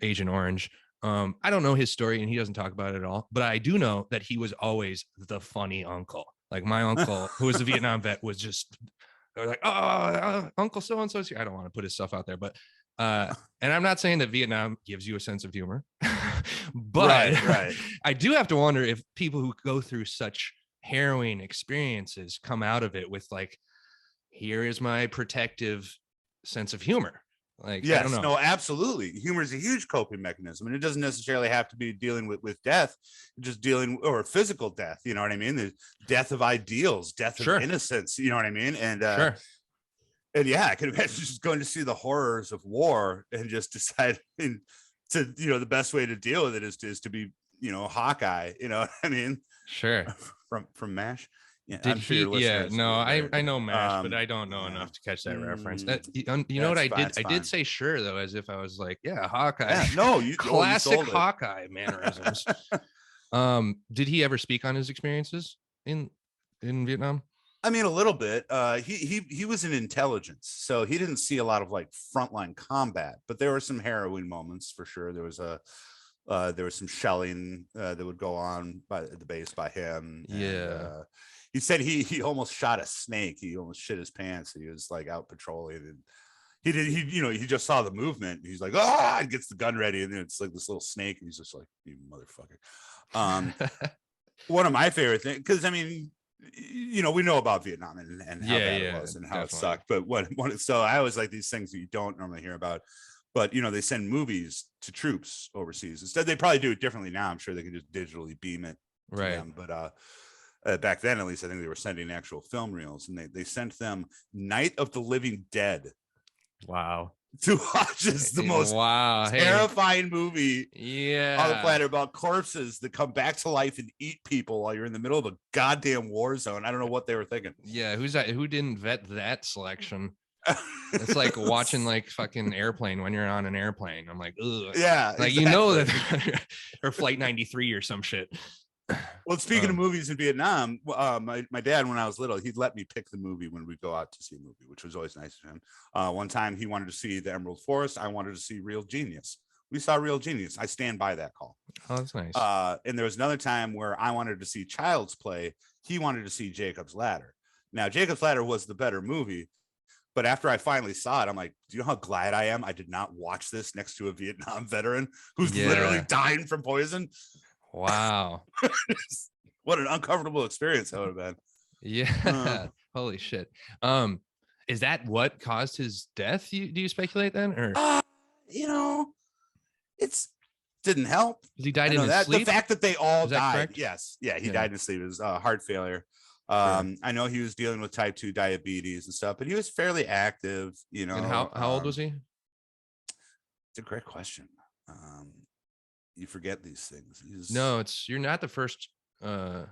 Agent Orange. I don't know his story, and he doesn't talk about it at all, but I do know that he was always the funny uncle. Like my uncle, who was a Vietnam vet, was just like, Uncle so-and-so. I don't want to put his stuff out there, but and I'm not saying that Vietnam gives you a sense of humor, but right. I do have to wonder if people who go through such harrowing experiences come out of it with like, here is my protective sense of humor. Like, yes, I don't know. No, absolutely. Humor is a huge coping mechanism, and it doesn't necessarily have to be dealing with death, just dealing or physical death. You know what I mean? The death of ideals, death of innocence. You know what I mean? And yeah, I can imagine just going to see the horrors of war and just deciding to, the best way to deal with it is to be, Hawkeye, you know what I mean? Sure. From MASH. Yeah, Did I'm sure he? your listeners. Yeah, no, I know MASH, but I don't know enough to catch that reference. You know what I did? I did say sure though, as if I was like, yeah, Hawkeye. Yeah, no, classic Hawkeye mannerisms. Did he ever speak on his experiences in Vietnam? I mean, a little bit. He was in intelligence, so he didn't see a lot of like frontline combat, but there were some harrowing moments for sure. There was some shelling that would go on by the base by him. Yeah. And, he said he almost shot a snake. He almost shit his pants. He was like out patrolling, and he just saw the movement. He's like, and gets the gun ready, and then it's like this little snake, and he's just like, you motherfucker. One of my favorite things, because I mean, we know about Vietnam and how bad it was and how it sucked. But so I always like these things that you don't normally hear about. But they send movies to troops overseas. Instead, they probably do it differently now. I'm sure they can just digitally beam it to them. But back then, at least, I think they were sending actual film reels, and they sent them Night of the Living Dead. Wow. To watch is the most terrifying movie on the planet, about corpses that come back to life and eat people while you're in the middle of a goddamn war zone. I don't know what they were thinking. Yeah, who's that? Who didn't vet that selection? It's like watching like fucking Airplane when you're on an airplane. I'm like, ugh. Yeah, like exactly. That or Flight 93 or some shit. Well, speaking of movies in Vietnam, my dad, when I was little, he'd let me pick the movie when we go out to see a movie, which was always nice of him. One time he wanted to see The Emerald Forest. I wanted to see Real Genius. We saw Real Genius. I stand by that call. Oh, that's nice. And there was another time where I wanted to see Child's Play. He wanted to see Jacob's Ladder. Now, Jacob's Ladder was the better movie. But after I finally saw it, I'm like, do you know how glad I am I did not watch this next to a Vietnam veteran who's literally dying from poison? Wow. What an uncomfortable experience that would have been. Yeah. Holy shit. Is that what caused his death? Do you speculate then? Or it's didn't help. He died in his sleep? The fact that they all died. Correct? Yes. Yeah, he died in his sleep. It was heart failure. I know he was dealing with type 2 diabetes and stuff, but he was fairly active, And how old was he? It's a great question. You forget these things. You're not the first person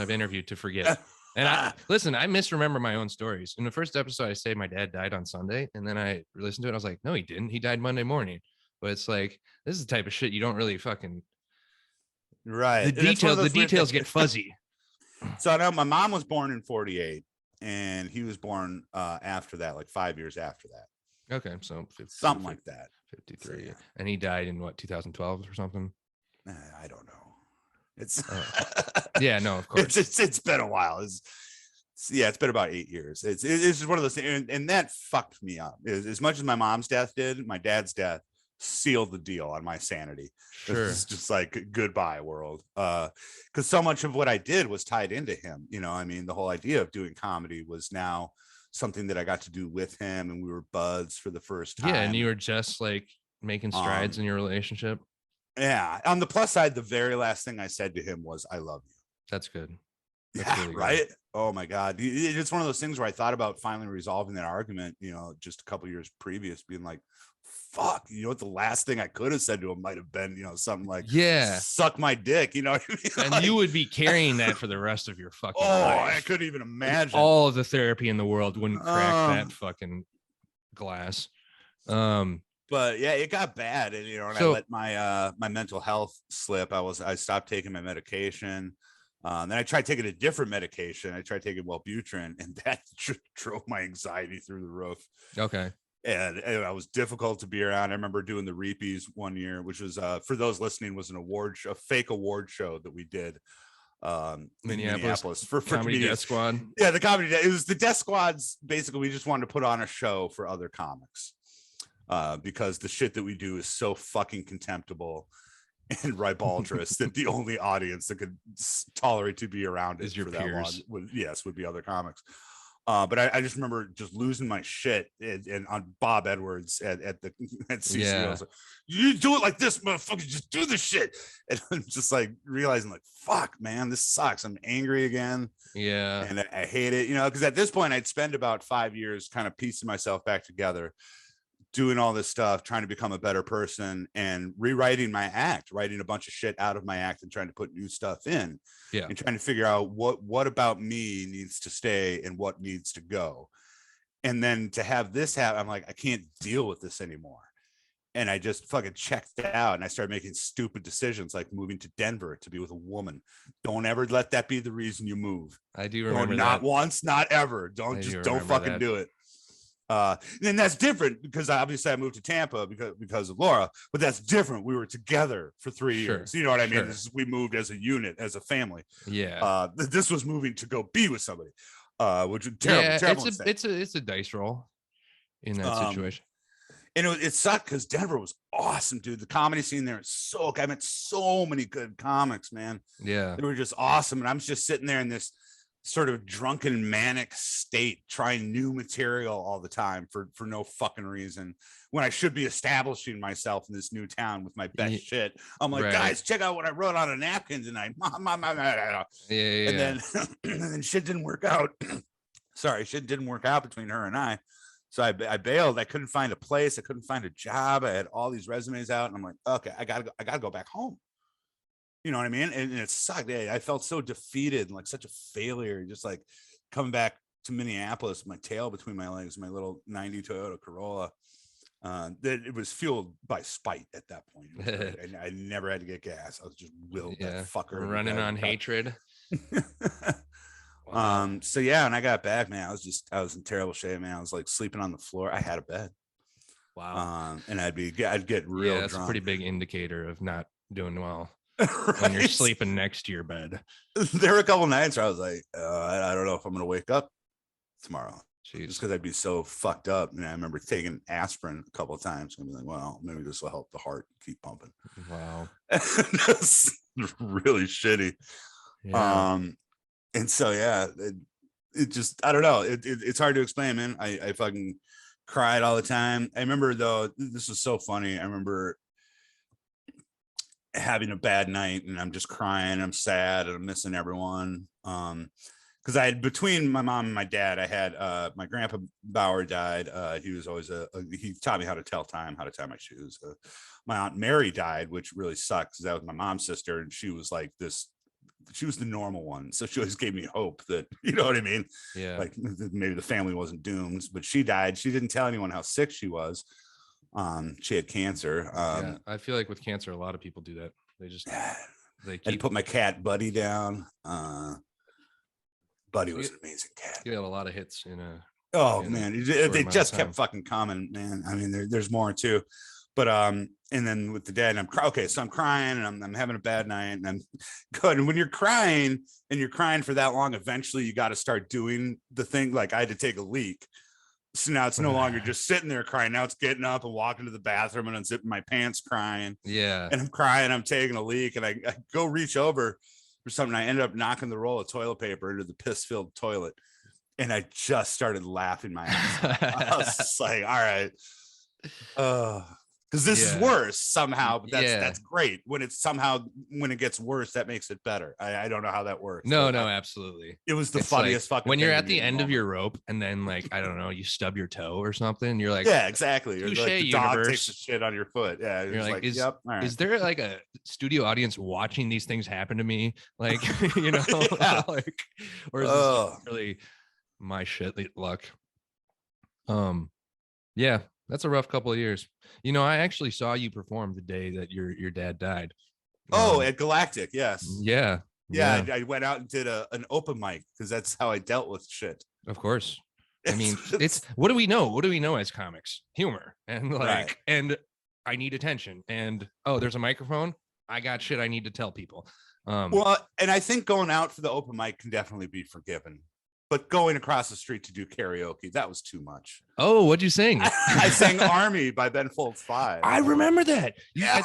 I've interviewed to forget. And I misremember my own stories. In the first episode, I say my dad died on Sunday, and then I listened to it. I was like, no, he didn't. He died Monday morning. But it's like, this is the type of shit you don't really fucking. Right. The details get fuzzy. So I know my mom was born in 48, and he was born after that, like 5 years after that. Okay, so 50, something like that. 53, so, yeah. And he died in what, 2012 or something? I don't know. It's yeah, no, of course. It's been a while. It's been about 8 years. It's just one of those things, and that fucked me up. As much as my mom's death did, my dad's death sealed the deal on my sanity. Sure. It's just like, goodbye world. Because so much of what I did was tied into him. I mean, the whole idea of doing comedy was now something that I got to do with him, and we were buds for the first time. Yeah, and you were just like making strides in your relationship. Yeah. On the plus side, the very last thing I said to him was, I love you. That's good. That's really right. Good. Oh my God. It's one of those things where I thought about finally resolving that argument, just a couple years previous, being like, fuck, what the last thing I could have said to him might have been, something like, suck my dick, what I mean? And you would be carrying that for the rest of your fucking life. I couldn't even imagine. All of the therapy in the world wouldn't crack that fucking glass. But yeah, it got bad, and I let my mental health slip. I stopped taking my medication. Then I tried taking a different medication. I tried taking Wellbutrin, and that drove my anxiety through the roof. Okay. And it was difficult to be around. I remember doing the R.I.P one year, which was for those listening, was a fake award show that we did. Minneapolis for Comedy Death Squad. Yeah, the comedy. It was the Death Squads. Basically, we just wanted to put on a show for other comics because the shit that we do is so fucking contemptible and ribaldrous that the only audience that could tolerate to be around is your for peers. that long would be other comics. But I just remember just losing my shit and on Bob Edwards at CCO. Yeah. I was like, you do it like this, motherfucker. Just do this shit. And I'm just like realizing, like, fuck, man, this sucks. I'm angry again. Yeah. And I hate it, because at this point I'd spend about 5 years kind of piecing myself back together, doing all this stuff, trying to become a better person and rewriting my act, writing a bunch of shit out of my act and trying to put new stuff in. Yeah. And trying to figure out what about me needs to stay and what needs to go. And then to have this happen, I'm like, I can't deal with this anymore. And I just fucking checked out and I started making stupid decisions like moving to Denver to be with a woman. Don't ever let that be the reason you move. I do remember not that. once, not ever. Don't fucking do it. And that's different because obviously I moved to Tampa because of Laura, but that's different. We were together for 3 years. You know what I mean? We moved as a unit, as a family. Yeah. This was moving to go be with somebody, which was terrible. It's a dice roll in that situation. And it sucked because Denver was awesome, dude. The comedy scene there is I met so many good comics, man. Yeah. They were just awesome. And I'm just sitting there in this sort of drunken manic state trying new material all the time for no fucking reason when I should be establishing myself in this new town with my best shit. I'm like, guys, check out what I wrote on a napkin tonight. And then shit didn't work out. Shit didn't work out between her and I. So I bailed. I couldn't find a place. I couldn't find a job. I had all these resumes out and I'm like, okay, I gotta go back home. You know what I mean? And it sucked. I felt so defeated and like such a failure, just like coming back to Minneapolis with my tail between my legs, my little 90 Toyota Corolla. That it was fueled by spite at that point. I never had to get gas. I was just willed that fucker. Running on hatred. Wow. So yeah, and I got back, man. I was in terrible shape, man. I was like sleeping on the floor. I had a bed. Wow. And I'd get real that's drunk. a pretty big indicator of not doing well. When you're sleeping next to your bed. There were a couple nights where I was like, I don't know if I'm gonna wake up tomorrow. Jeez. Just because I'd be so fucked up. And I remember taking aspirin a couple of times and be like, well, maybe this will help the heart keep pumping. Wow. That's really shitty. Yeah. And so it just, I don't know. It's hard to explain, man. I fucking cried all the time. I remember though, this was so funny. I remember having a bad night and I'm just crying. I'm sad and I'm missing everyone. Because I had, between my mom and my dad, I had my grandpa Bauer died. He was always he taught me how to tell time, how to tie my shoes. My aunt Mary died, which really sucked because that was my mom's sister, and she was like this. She was the normal one, so she always gave me hope that, you know what I mean? Yeah. Like maybe the family wasn't doomed, but she died. She didn't tell anyone how sick she was. She had cancer. Yeah, I feel like with cancer, a lot of people do that. They keep... I'd put my cat Buddy down. Buddy was an amazing cat. You had a lot of hits in a. Oh man, they just kept fucking coming, man. I mean, there's more too, but and then with the dad, so I'm crying and I'm having a bad night and I'm good. And when you're crying for that long, eventually you got to start doing the thing. Like I had to take a leak, so now it's no longer just sitting there crying. Now it's getting up and walking to the bathroom and unzipping my pants, crying. Yeah, and I'm crying. I'm taking a leak, and I go reach over for something. I ended up knocking the roll of toilet paper into the piss-filled toilet, and I just started laughing my ass off. I was just like, all right, because this is worse somehow, but that's great. When it gets worse, that makes it better. I don't know how that works. No, absolutely. It was the funniest fucking when you're at the end of your rope and then like, I don't know, you stub your toe or something. You're like, yeah, exactly. Or like the dog universe. takes the shit on your foot. Yeah. You're like, yep. All right. Is there like a studio audience watching these things happen to me? Like, you know, like, or is this really my shit luck? Yeah. That's a rough couple of years. You know, I actually saw you perform the day that your dad died. At Galactic, yes. Yeah. I went out and did an open mic because that's how I dealt with shit. Of course. I mean, it's what do we know? What do we know as comics? Humor and like, and I need attention. And there's a microphone. I got shit I need to tell people. Well, and I think going out for the open mic can definitely be forgiven. But going across the street to do karaoke, that was too much. Oh, what'd you sing? I sang Army by Ben Folds 5. I remember that. Yeah. I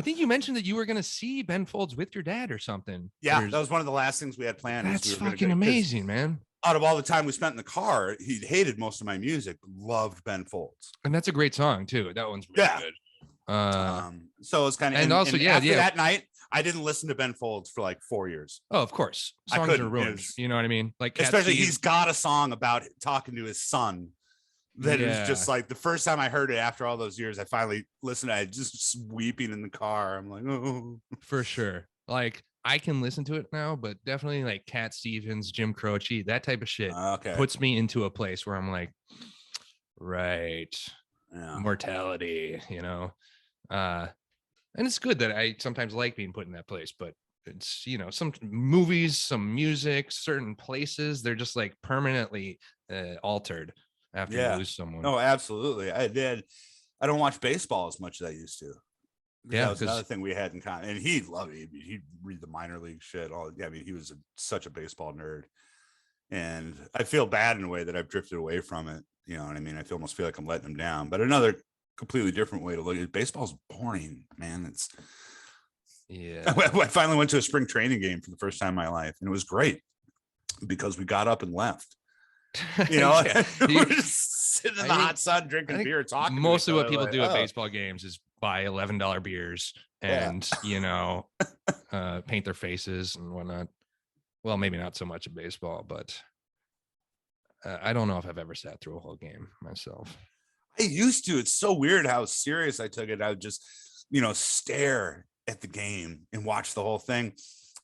think you mentioned that you were going to see Ben Folds with your dad or something. Yeah, that was one of the last things we had planned. That's fucking amazing, man. out of all the time we spent in the car, he hated most of my music, loved Ben Folds. And that's a great song too. That one's really good. So it's kind of, and also, after that night, I didn't listen to Ben Folds for like 4 years. Oh, of course. Songs are ruined. You know what I mean? Like, especially he's got a song about talking to his son that is just like, the first time I heard it after all those years, I finally listened to it, just weeping in the car. I'm like, oh, for sure. Like, I can listen to it now, but definitely like Cat Stevens, Jim Croce, that type of shit puts me into a place where I'm like, right, mortality, you know. And it's good that I sometimes like being put in that place, but it's, you know, some movies, some music, certain places, they're just like permanently altered after you lose someone. Oh, absolutely. I don't watch baseball as much as I used to. Yeah, that was another thing we had in common. And he loved it. He'd read the minor league shit. I mean, he was such a baseball nerd. And I feel bad in a way that I've drifted away from it. You know what I mean? I almost feel like I'm letting him down. But another completely different way to look at it, baseball's boring, man. I finally went to a spring training game for the first time in my life, and it was great because we got up and left. You know, we're just sitting in the hot sun, drinking beer, talking. Mostly what people do at baseball games is buy $11 beers and you know, paint their faces and whatnot. Well, maybe not so much in baseball, but I don't know if I've ever sat through a whole game myself. I used to. It's so weird how serious I took it. I would just, you know, stare at the game and watch the whole thing.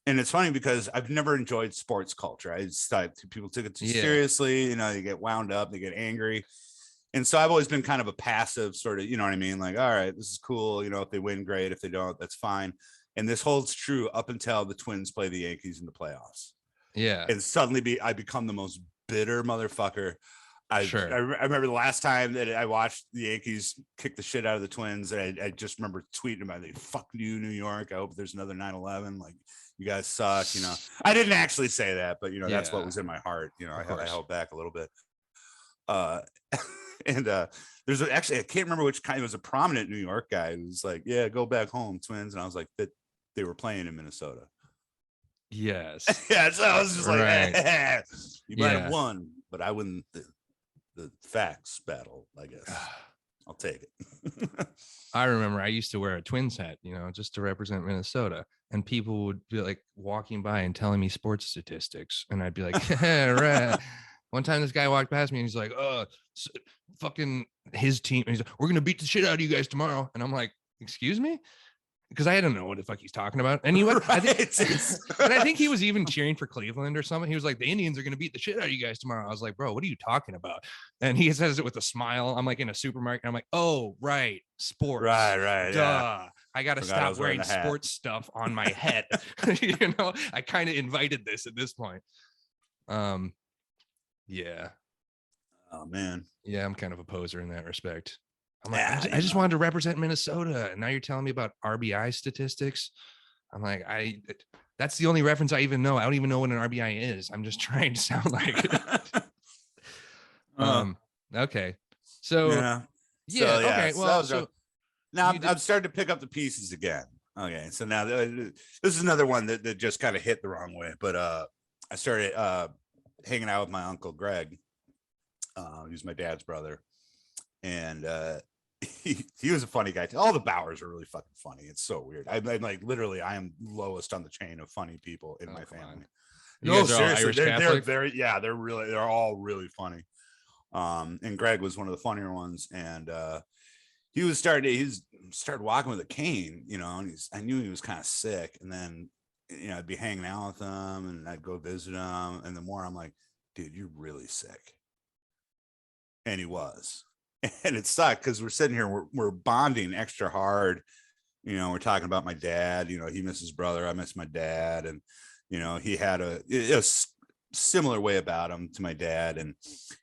And it's funny because I've never enjoyed sports culture. I just thought people took it too seriously. You know, they get wound up, they get angry. And so I've always been kind of a passive sort of, you know what I mean? Like, all right, this is cool. You know, if they win, great. If they don't, that's fine. And this holds true up until the Twins play the Yankees in the playoffs. Yeah. And suddenly I become the most bitter motherfucker. I remember the last time that I watched the Yankees kick the shit out of the Twins. And I just remember tweeting about it. Fuck you, New York. I hope there's another 9/11. Like, you guys suck. You know, I didn't actually say that, but you know, that's what was in my heart. You know, I held back a little bit. And there's actually, I can't remember which kind. It was a prominent New York guy who was like, yeah, go back home, Twins. And I was like, that they were playing in Minnesota. Yes. Yeah. So I was just like, you might have won, but I wouldn't. The facts battle, I guess. I'll take it. I remember I used to wear a Twins hat, you know, just to represent Minnesota. And people would be like walking by and telling me sports statistics. And I'd be like, right. One time this guy walked past me and he's like, fucking his team. And he's like, we're going to beat the shit out of you guys tomorrow. And I'm like, excuse me? Because I don't know what the fuck he's talking about. And I think he was even cheering for Cleveland or something. He was like, the Indians are going to beat the shit out of you guys tomorrow. I was like, bro, what are you talking about? And he says it with a smile. I'm like in a supermarket. And I'm like, oh, right. Sports. Right. Duh. Yeah. I got to stop wearing sports stuff on my head. You know, I kind of invited this at this point. Yeah. Oh, man. Yeah, I'm kind of a poser in that respect. I'm like, I just wanted to represent Minnesota. And now you're telling me about RBI statistics. I'm like, that's the only reference I even know. I don't even know what an RBI is. I'm just trying to sound like it. Okay. So, okay. Well, so now I'm starting to pick up the pieces again. Okay. So now this is another one that just kind of hit the wrong way. But I started hanging out with my uncle Greg. He's my dad's brother. And he was a funny guy. All the Bauers are really fucking funny. It's so weird. I'm like, literally, I am lowest on the chain of funny people in my family. No, seriously, they're they're all really funny. And Greg was one of the funnier ones. And he started walking with a cane, you know, and I knew he was kind of sick. And then, you know, I'd be hanging out with him and I'd go visit him. And the more I'm like, dude, you're really sick. And he was. And it sucked because we're sitting here, we're bonding extra hard. You know, we're talking about my dad. You know, he misses his brother. I miss my dad. And, you know, he had a similar way about him to my dad. And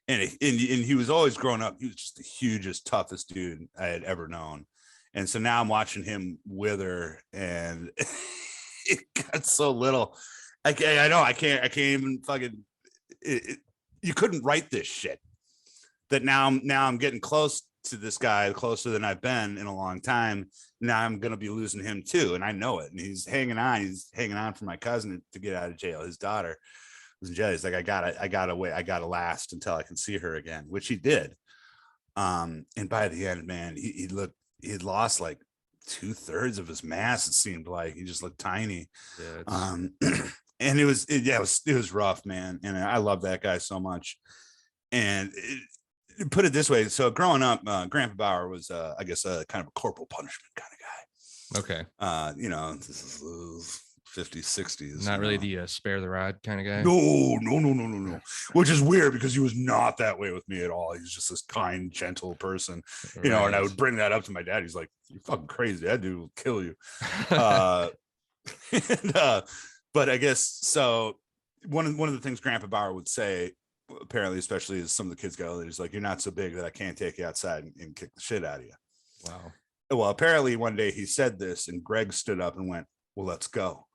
he was always growing up. He was just the hugest, toughest dude I had ever known. And so now I'm watching him wither, and it got so little. I know I can't even fucking. You couldn't write this shit. That now I'm getting close to this guy, closer than I've been in a long time. Now I'm going to be losing him too. And I know it. And he's hanging on for my cousin to get out of jail, his daughter. was in jail. He's like, I gotta wait, I gotta last until I can see her again, which he did. And by the end, man, he had lost like 2/3 of his mass. It seemed like he just looked tiny. Yeah, and it was rough, man. And I love that guy so much. And put it this way, so growing up, Grandpa Bauer was I guess kind of a corporal punishment kind of guy. Okay. You know, this is 50s, 60s. Not really the spare the rod kind of guy. No. Which is weird because he was not that way with me at all. He's just this kind, gentle person, you know. And I would bring that up to my dad. He's like, "You're fucking crazy. That dude will kill you." But I guess so. One of the things Grandpa Bauer would say, apparently, especially as some of the kids go, he's like, "You're not so big that I can't take you outside and kick the shit out of you." Wow. Well, apparently one day he said this, and Greg stood up and went, "Well, let's go."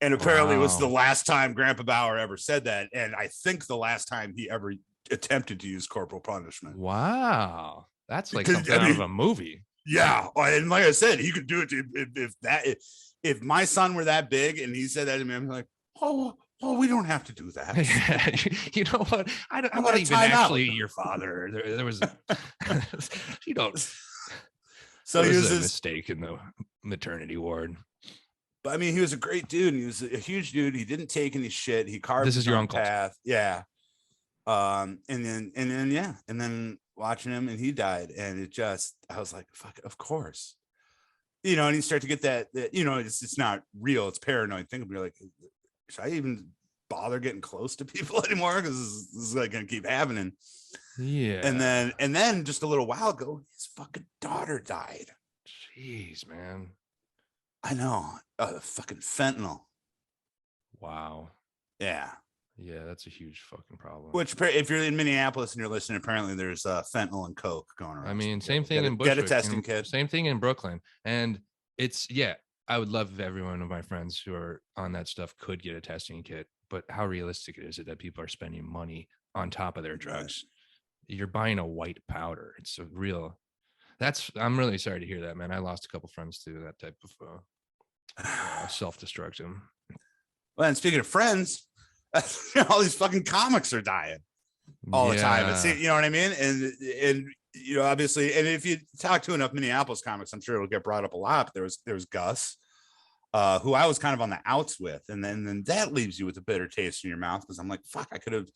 And apparently it was the last time Grandpa Bauer ever said that. And I think the last time he ever attempted to use corporal punishment. Wow. That's like something out of a movie. Yeah. And like I said, he could do it if my son were that big and he said that to me, I'm like, oh, we don't have to do that. You know what? I'm not even actually your father. There was, you don't. So he was a mistake in the maternity ward. But I mean, he was a great dude. He was a huge dude. He didn't take any shit. He carved his own path. Yeah. And then watching him, and he died. And I was like, fuck, of course. You know, and you start to get that you know, it's not real. It's paranoid thing. You're like, should I even bother getting close to people anymore? Because this is like going to keep happening. Yeah. And then just a little while ago, his fucking daughter died. Jeez, man. I know. Fucking fentanyl. Wow. Yeah. Yeah, that's a huge fucking problem. Which, if you're in Minneapolis and you're listening, apparently there's fentanyl and coke going around. I mean, same thing in Bushwick. Get a testing kit. Same thing in Brooklyn. And I would love if every one of my friends who are on that stuff could get a testing kit. But how realistic is it that people are spending money on top of their drugs? You're buying a white powder. It's a real... I'm really sorry to hear that, man. I lost a couple friends to that type of self-destruction. Well, and speaking of friends, all these fucking comics are dying all the time. It's, you know what I mean? And you know, obviously, and if you talk to enough Minneapolis comics, I'm sure it'll get brought up a lot. But there was Gus, who I was kind of on the outs with, and then that leaves you with a bitter taste in your mouth because I'm like, fuck, I could have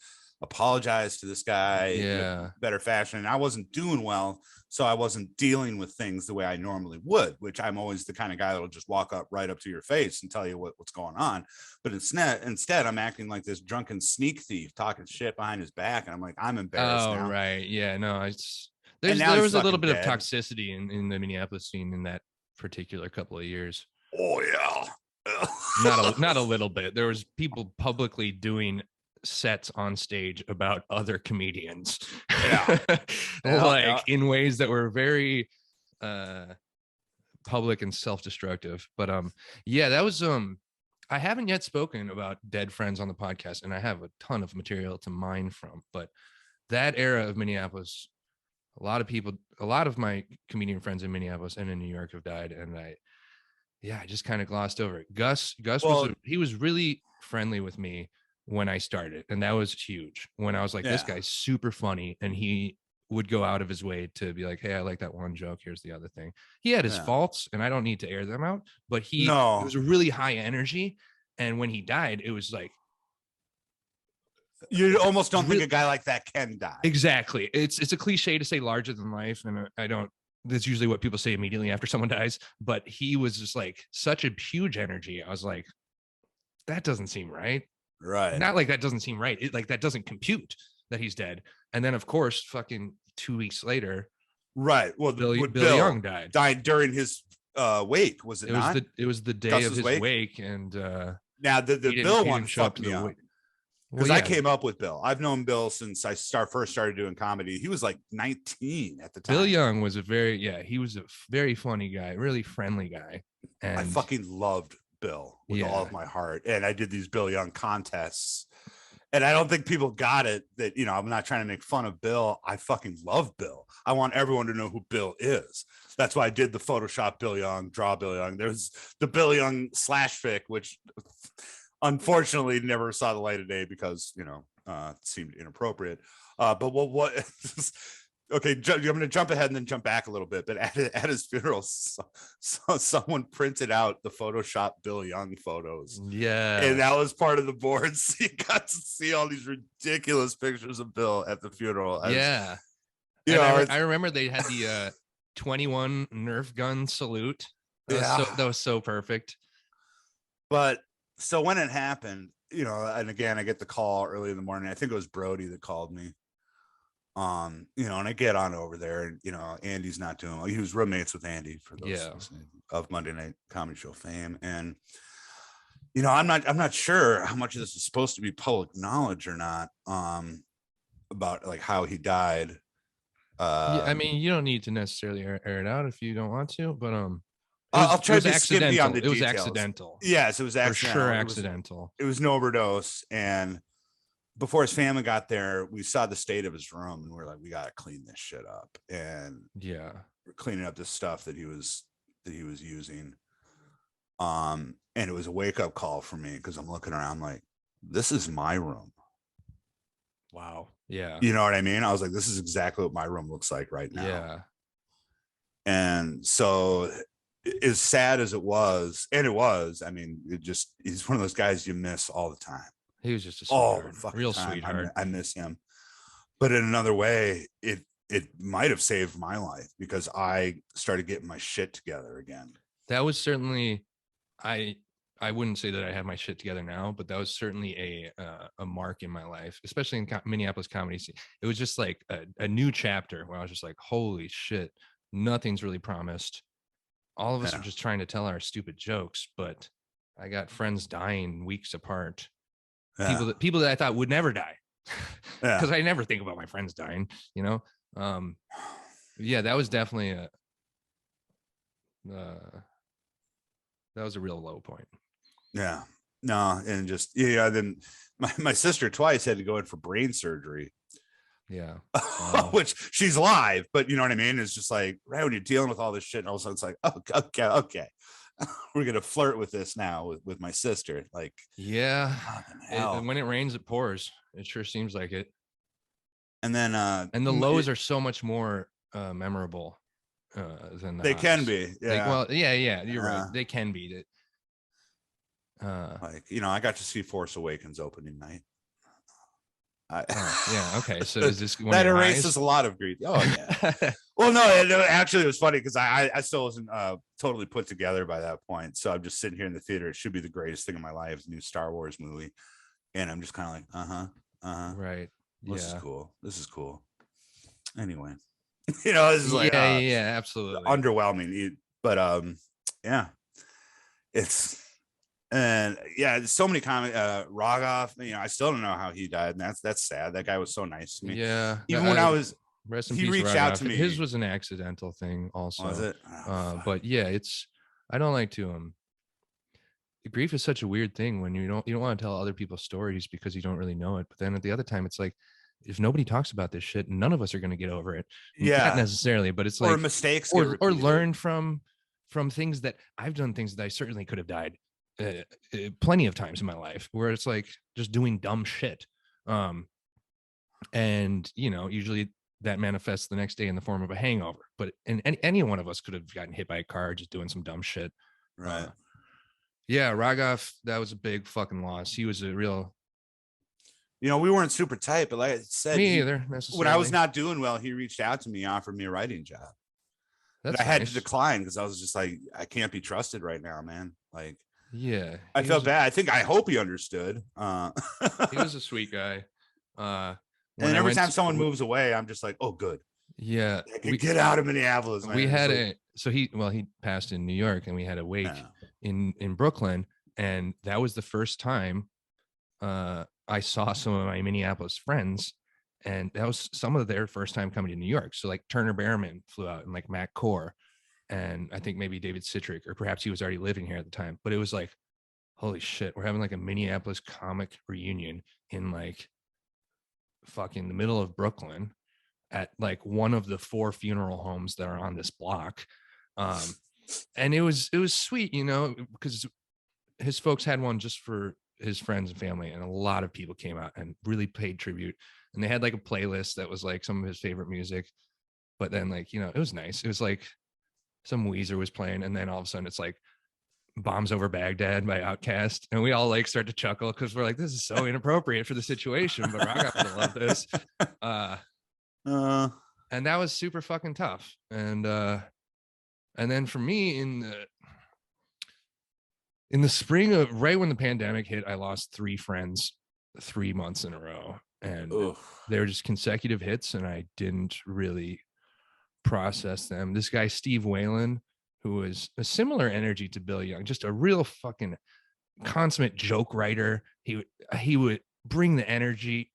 apologized to this guy in better fashion, and I wasn't doing well, so I wasn't dealing with things the way I normally would, which I'm always the kind of guy that'll just walk up right up to your face and tell you what's going on. But instead I'm acting like this drunken sneak thief talking shit behind his back, and I'm like, I'm embarrassed now. Right. Yeah, no, there was a little bit of toxicity in the Minneapolis scene in that particular couple of years. Oh yeah. not a little bit. There was people publicly doing sets on stage about other comedians, in ways that were very public and self-destructive. But that was I haven't yet spoken about dead friends on the podcast, and I have a ton of material to mine from. But that era of Minneapolis, a lot of my comedian friends in Minneapolis and in New York have died, and I just kind of glossed over it. Gus he was really friendly with me when I started, and that was huge. When I was like, this guy's super funny, and he would go out of his way to be like, hey, I like that one joke, here's the other thing. He had his faults, and I don't need to air them out, but it was a really high energy. And when he died, it was like, you almost don't think a guy like that can die. Exactly. It's a cliche to say larger than life, and that's usually what people say immediately after someone dies, but he was just like such a huge energy. I was like, that doesn't seem right. Right. Not like that doesn't seem right. That doesn't compute that he's dead. And then, of course, fucking 2 weeks later. Right. Well, Bill Young died. Died during his wake, was it not? It was the day Gus's of his wake. And now the Bill one fucked me up. Because I came up with Bill. I've known Bill since I first started doing comedy. He was like 19 at the time. Bill Young was he was a very funny guy, really friendly guy. And I fucking loved Bill with all of my heart. And I did these Bill Young contests. And I don't think people got it that, you know, I'm not trying to make fun of Bill. I fucking love Bill. I want everyone to know who Bill is. That's why I did the Photoshop Bill Young, draw Bill Young. There's the Bill Young /fic, which unfortunately never saw the light of day because, you know, it seemed inappropriate. But what okay, I'm going to jump ahead and then jump back a little bit. But at his funeral, someone printed out the Photoshop Bill Young photos. Yeah. And that was part of the board. So you got to see all these ridiculous pictures of Bill at the funeral. Yeah. You know, I remember they had the 21 Nerf gun salute. That was so perfect. But so when it happened, you know, and again, I get the call early in the morning. I think it was Brody that called me. You know, and I get on over there, and you know, Andy's not doing well. He was roommates with Andy for those of Monday Night Comedy Show fame, and you know, I'm not sure how much of this is supposed to be public knowledge or not. About like how he died. Yeah, I mean, you don't need to necessarily air it out if you don't want to, but I'll try to skip beyond the details. It was accidental. Yes, it was accidental. For sure accidental. It was an overdose, and before his family got there, we saw the state of his room, and we're like, we got to clean this shit up. And yeah, we're cleaning up this stuff that he was using. And it was a wake up call for me because I'm looking around like, this is my room. Wow. Yeah. You know what I mean? I was like, this is exactly what my room looks like right now. Yeah. And so, as sad as it was, and it was, I mean, he's one of those guys you miss all the time. He was just a sweetheart, real time. sweetheart. I miss him. But in another way, it might have saved my life because I started getting my shit together again. That was certainly, I wouldn't say that I have my shit together now, but that was certainly a mark in my life, especially in Minneapolis comedy scene. It was just like a new chapter where I was just like, holy shit, nothing's really promised. All of us are just trying to tell our stupid jokes, but I got friends dying weeks apart. People that I thought would never die, because I never think about my friends dying, you know. That was definitely that was a real low point. Yeah, no, and just then my sister twice had to go in for brain surgery. Yeah. Which she's live, but you know what I mean? It's just like right when you're dealing with all this shit, and all of a sudden it's like, okay. We're gonna flirt with this now with my sister. Like, yeah. And when it rains, it pours. It sure seems like it. And then and the lows are so much more memorable than the they highs. Can be. Yeah. Like, yeah, you're right. They can be it. Like, you know, I got to see Force Awakens opening night. Yeah. Okay. So is this that erases a lot of grief? Oh yeah. Well, no, actually, it was funny because I still wasn't totally put together by that point. So I'm just sitting here in the theater. It should be the greatest thing in my life, new Star Wars movie, and I'm just kind of like, right. This is cool. Anyway, you know, this is like, yeah, absolutely underwhelming. But yeah, it's. And yeah, so many comments. Raghav, you know, I still don't know how he died, and that's sad. That guy was so nice to me. Yeah, even when I was, he reached out to me. His was an accidental thing, also. Was it? But yeah, I don't like to grief is such a weird thing when you don't want to tell other people's stories because you don't really know it. But then at the other time, it's like, if nobody talks about this shit, none of us are going to get over it. Yeah, not necessarily, but it's like mistakes or learn from things that I've done, things that I certainly could have died plenty of times in my life, where it's like just doing dumb shit, and you know, usually that manifests the next day in the form of a hangover. But any one of us could have gotten hit by a car just doing some dumb shit. Right. Yeah, Raghav, that was a big fucking loss. He was a real. You know, we weren't super tight, but like I said, me either. When I was not doing well, he reached out to me, offered me a writing job. But I had to decline because I was just like, I can't be trusted right now, man. Like. Yeah, I felt bad. I hope he understood. He was a sweet guy. And every time someone moves away, I'm just like, oh, good. Yeah, I can get out of Minneapolis. Man. We had he passed in New York, and we had a wake in Brooklyn, and that was the first time I saw some of my Minneapolis friends, and that was some of their first time coming to New York. So like Turner Behrman flew out, and like Matt Core. And I think maybe David Citrick, or perhaps he was already living here at the time. But it was like, holy shit, we're having like a Minneapolis comic reunion in like fucking the middle of Brooklyn at like one of the 4 funeral homes that are on this block. And it was sweet, you know, because his folks had one just for his friends and family, and a lot of people came out and really paid tribute. And they had like a playlist that was like some of his favorite music. But then, like, you know, it was nice. It was like some Weezer was playing, and then all of a sudden it's like Bombs Over Baghdad by Outkast, and we all like start to chuckle because we're like, this is so inappropriate for the situation, but Raghav would love this. And that was super fucking tough. And then for me, in the spring of right when the pandemic hit, I lost 3 friends 3 months in a row, and they were just consecutive hits, and I didn't really process them. This guy Steve Whalen, who was a similar energy to Bill Young, just a real fucking consummate joke writer. He would bring the energy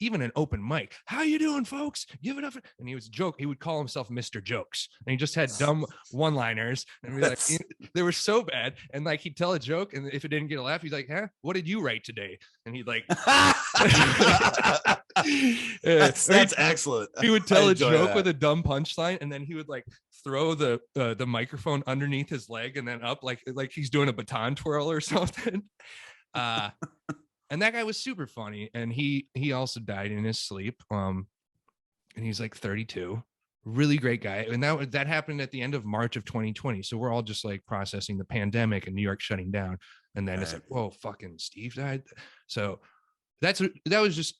even an open mic. How you doing, folks? Give it up. And he was a joke. He would call himself Mr. Jokes, and he just had dumb one-liners, and be like, they were so bad. And like, he'd tell a joke, and if it didn't get a laugh, he's like, huh, what did you write today? And he'd like, that's excellent. He would tell a joke with a dumb punchline, and then he would like throw the microphone underneath his leg and then up like he's doing a baton twirl or something. And that guy was super funny, and he also died in his sleep. And he's like 32, really great guy. And that happened at the end of March of 2020. So we're all just like processing the pandemic and New York shutting down, and then it's like, whoa, fucking Steve died. So that was just,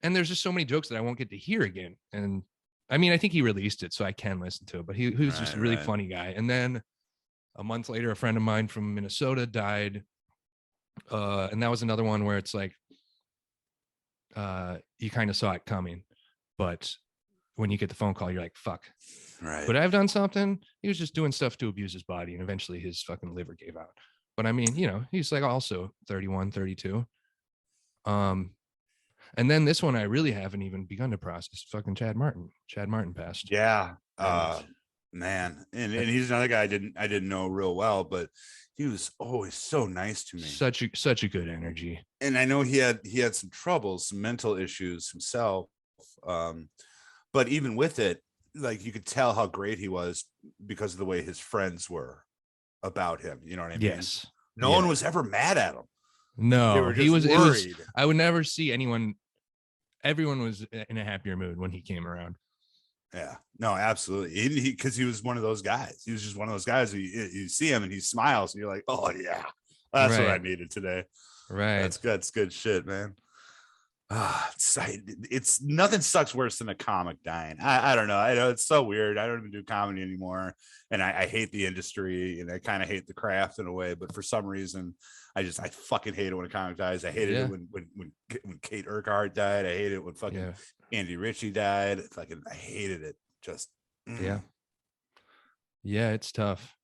and there's just so many jokes that I won't get to hear again. And I mean, I think he released it, so I can listen to it, but he was just a really funny guy. And then a month later, a friend of mine from Minnesota died. And that was another one where it's like, you kind of saw it coming, but when you get the phone call, you're like, fuck. Right. But I've done something. He was just doing stuff to abuse his body, and eventually his fucking liver gave out. But I mean, you know, he's like also 31, 32. And then this one I really haven't even begun to process. Fucking Chad Martin. Chad Martin passed. Yeah. Man. And he's another guy I didn't know real well, but he was always so nice to me. Such a good energy. And I know he had some troubles, some mental issues himself. But even with it, like, you could tell how great he was because of the way his friends were about him. You know what I mean? Yes. No one was ever mad at him. No, he was worried. I would never see anyone. Everyone was in a happier mood when he came around. Yeah, no, absolutely. Because he was one of those guys. He was just one of those guys who you see him and he smiles and you're like, oh yeah, that's what I needed today. Right. That's good shit, man. It's nothing sucks worse than a comic dying. I don't know. I know it's so weird. I don't even do comedy anymore, and I hate the industry, and I kind of hate the craft in a way. But for some reason, I fucking hate it when a comic dies. I hated it when Kate Urquhart died. I hated it when fucking Andy Ritchie died. I hated it. Just yeah, it's tough.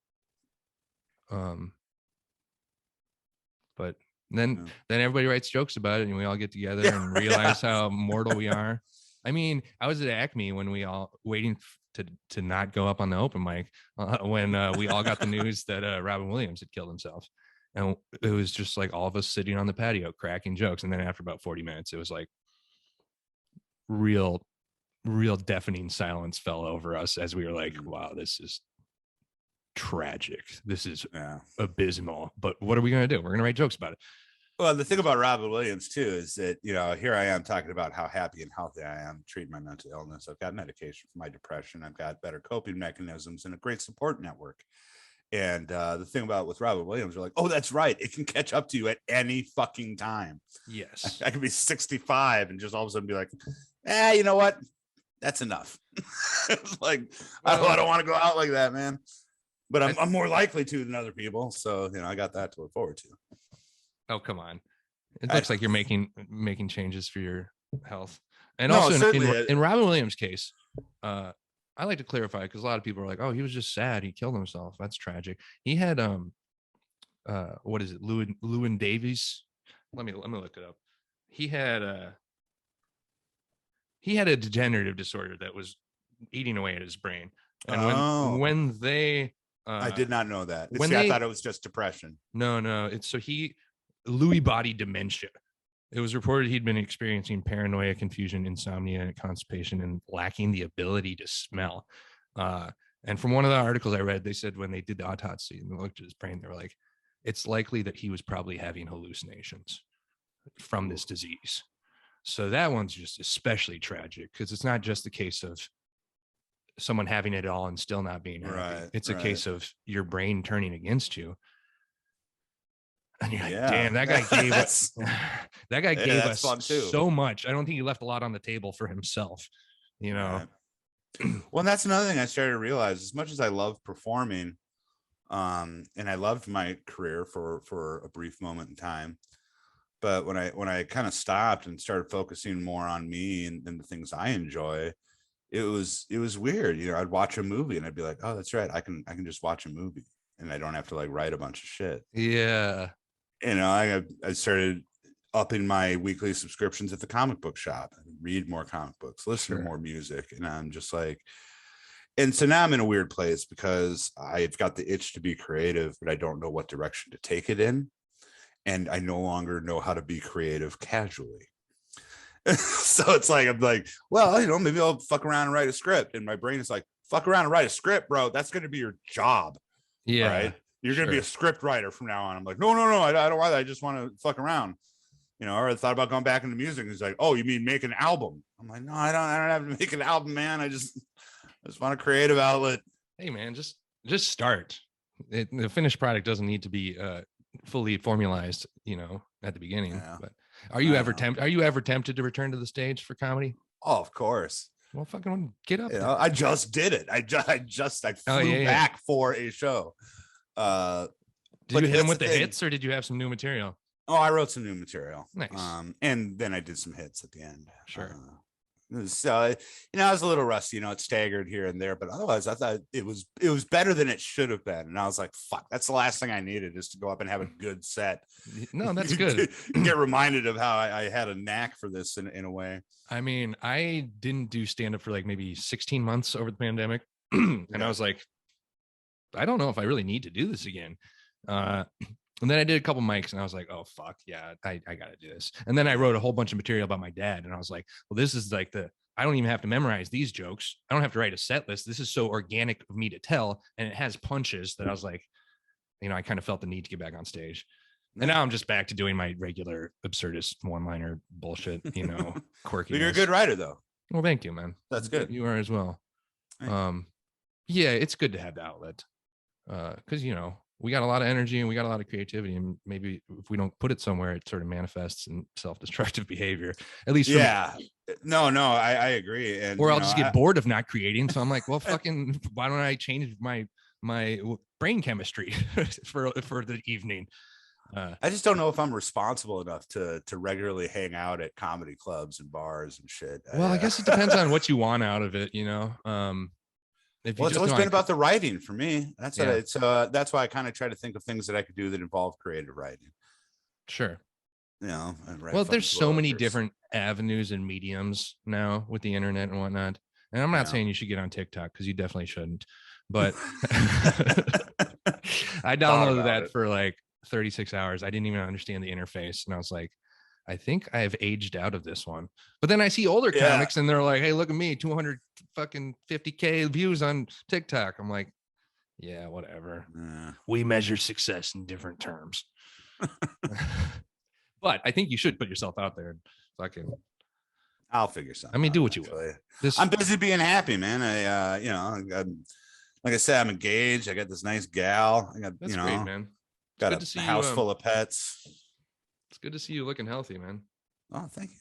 But then everybody writes jokes about it, and we all get together and realize how mortal we are. I mean, I was at Acme when we all waiting to not go up on the open mic when we all got the news that Robin Williams had killed himself. And it was just like all of us sitting on the patio cracking jokes. And then after about 40 minutes, it was like real deafening silence fell over us as we were like, wow, this is tragic. This is abysmal. But what are we going to do? We're going to write jokes about it. Well, the thing about Robin Williams too is that, you know, here I am talking about how happy and healthy I am, treating my mental illness. I've got medication for my depression. I've got better coping mechanisms and a great support network. And the thing about with Robin Williams, you're like, oh, that's right. It can catch up to you at any fucking time. Yes. I could be 65 and just all of a sudden be like, you know what? That's enough. It's like, I don't want to go out like that, man. But I'm more likely to than other people. So, you know, I got that to look forward to. Oh, come on. It looks like you're making changes for your health. And also in Robin Williams' case, I like to clarify, because a lot of people are like, oh, he was just sad. He killed himself. That's tragic. He had, what is it? Lewin Davies. Let me look it up. He had a degenerative disorder that was eating away at his brain. And when they, I did not know that. I thought it was just depression. No. It's Lewy body dementia. It was reported he'd been experiencing paranoia, confusion, insomnia, constipation, and lacking the ability to smell. And from one of the articles I read, they said when they did the autopsy and looked at his brain, they were like, it's likely that he was probably having hallucinations from this disease. So that one's just especially tragic because it's not just the case of someone having it all and still not being happy. Right, It's a case of your brain turning against you. And you're like, damn, that guy gave us that guy gave us so much. I don't think he left a lot on the table for himself, you know. Right. Well, that's another thing I started to realize. As much as I love performing, and I loved my career for a brief moment in time, but when I kind of stopped and started focusing more on me and the things I enjoy, it was weird. You know, I'd watch a movie and I'd be like, oh, that's right, I can just watch a movie and I don't have to like write a bunch of shit. Yeah. You know, I started upping my weekly subscriptions at the comic book shop, read more comic books, listen to more music. And I'm just like, and so now I'm in a weird place because I've got the itch to be creative, but I don't know what direction to take it in. And I no longer know how to be creative casually. So it's like, I'm like, well, you know, maybe I'll fuck around and write a script. And my brain is like, fuck around and write a script, bro. That's going to be your job. Yeah. Right? You're going to be a script writer from now on. I'm like, no, I don't want that. I just want to fuck around. You know, or I thought about going back into music. He's like, oh, you mean make an album? I'm like, no, I don't have to make an album, man. I just want a creative outlet. Hey, man, just start. The finished product doesn't need to be fully formalized, you know, at the beginning. Yeah. But are you ever tempted to return to the stage for comedy? Oh, of course. Well, fucking get up. You know, I just did it. I flew back for a show. Did you hit him with the hits, or did you have some new material? Oh, I wrote some new material. Nice. And then I did some hits at the end. Sure. So, you know, I was a little rusty, you know, it staggered here and there, but otherwise I thought it was better than it should have been. And I was like, fuck, that's the last thing I needed, is to go up and have a good set. No, that's good. Get reminded of how I had a knack for this in a way. I mean, I didn't do stand-up for like maybe 16 months over the pandemic. And I was like, I don't know if I really need to do this again. And then I did a couple mics and I was like, oh, fuck, yeah, I got to do this. And then I wrote a whole bunch of material about my dad. And I was like, well, this is like I don't even have to memorize these jokes. I don't have to write a set list. This is so organic of me to tell. And it has punches that I was like, you know, I kind of felt the need to get back on stage. And now I'm just back to doing my regular absurdist one-liner bullshit, you know, quirky. You're a good writer, though. Well, thank you, man. That's good. You are as well. Yeah, it's good to have the outlet. Because, you know, we got a lot of energy and we got a lot of creativity, and maybe if we don't put it somewhere, it sort of manifests in self-destructive behavior, at least. Yeah, no, I agree. And or I'll just get bored of not creating. So I'm like, well, fucking, why don't I change my brain chemistry for the evening? I just don't know if I'm responsible enough to regularly hang out at comedy clubs and bars and shit. Well, I guess it depends on what you want out of it, you know. It's always been about the writing for me. That's what it's. That's why I kind of try to think of things that I could do that involve creative writing. Sure. You know. Well, there's so many different avenues and mediums now with the internet and whatnot. And I'm not saying you should get on TikTok, because you definitely shouldn't. But I downloaded that for like 36 hours. I didn't even understand the interface, and I was like, I think I have aged out of this one. But then I see older comics and they're like, hey, look at me, 250K views on TikTok. I'm like, yeah, whatever. We measure success in different terms. But I think you should put yourself out there and fucking. I'll figure something. I mean, do what you will. I'm busy being happy, man. I, you know, like I said, I'm engaged. I got this nice gal. I got, That's great, man. Got a house full of pets. It's good to see you looking healthy, man. Oh, thank you.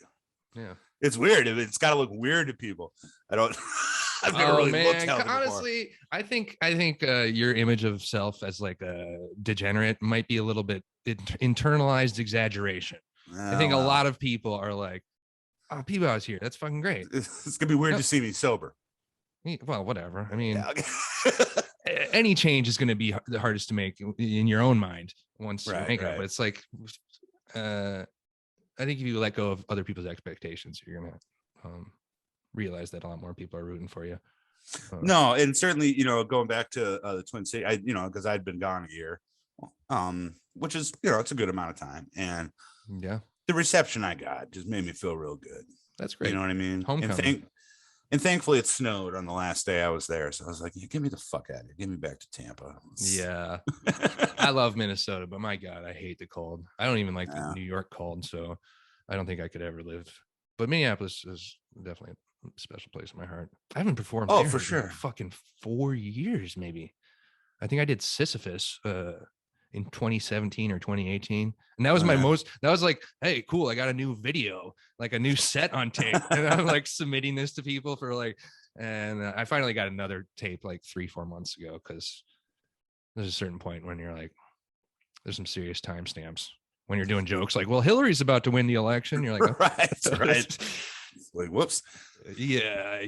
Yeah. It's weird. It's got to look weird to people. I've never really looked healthy honestly, before. I think your image of self as like a degenerate might be a little bit internalized exaggeration. I think a lot of people are like, oh, Peabod's here. That's fucking great. It's going to be weird to see me sober. Well, whatever. I mean, any change is going to be the hardest to make in your own mind once you make it. But it's like, I think if you let go of other people's expectations, you're gonna realize that a lot more people are rooting for you. No, and certainly, you know, going back to the Twin Cities, because I'd been gone a year, which is, you know, it's a good amount of time, and the reception I got just made me feel real good. That's great. You know what I mean? Homecoming. And thankfully it snowed on the last day I was there. So I was like, yeah, get me the fuck out of here. Get me back to Tampa. Yeah. I love Minnesota, but my God, I hate the cold. I don't even like the New York cold. So I don't think I could ever live. But Minneapolis is definitely a special place in my heart. I haven't performed there for in sure. like fucking 4 years, maybe. I think I did Sisyphus in 2017 or 2018. And that was that was like, hey, cool. I got a new video, like a new set on tape. And I'm like submitting this to people for like, and I finally got another tape like 3-4 months ago. Cause there's a certain point when you're like, there's some serious timestamps when you're doing jokes like, well, Hillary's about to win the election. You're like, oh. right. Like, whoops. Yeah.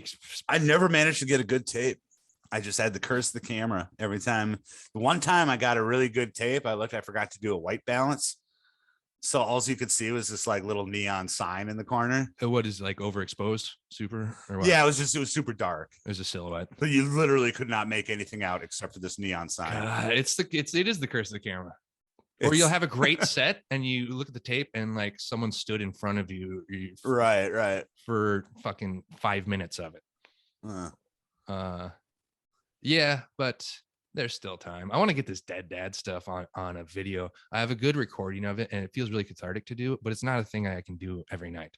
I never managed to get a good tape. I just had to curse the camera every time. The one time I got a really good tape, I forgot to do a white balance. So all you could see was this like little neon sign in the corner. What is like overexposed super or what? Yeah, it was super dark. It was a silhouette. But you literally could not make anything out except for this neon sign. God, it is the curse of the camera. Or you'll have a great set and you look at the tape and like someone stood in front of you. Right. For fucking 5 minutes of it. Yeah, but there's still time. I want to get this dead dad stuff on a video. I have a good recording of it and it feels really cathartic to do, but it's not a thing I can do every night,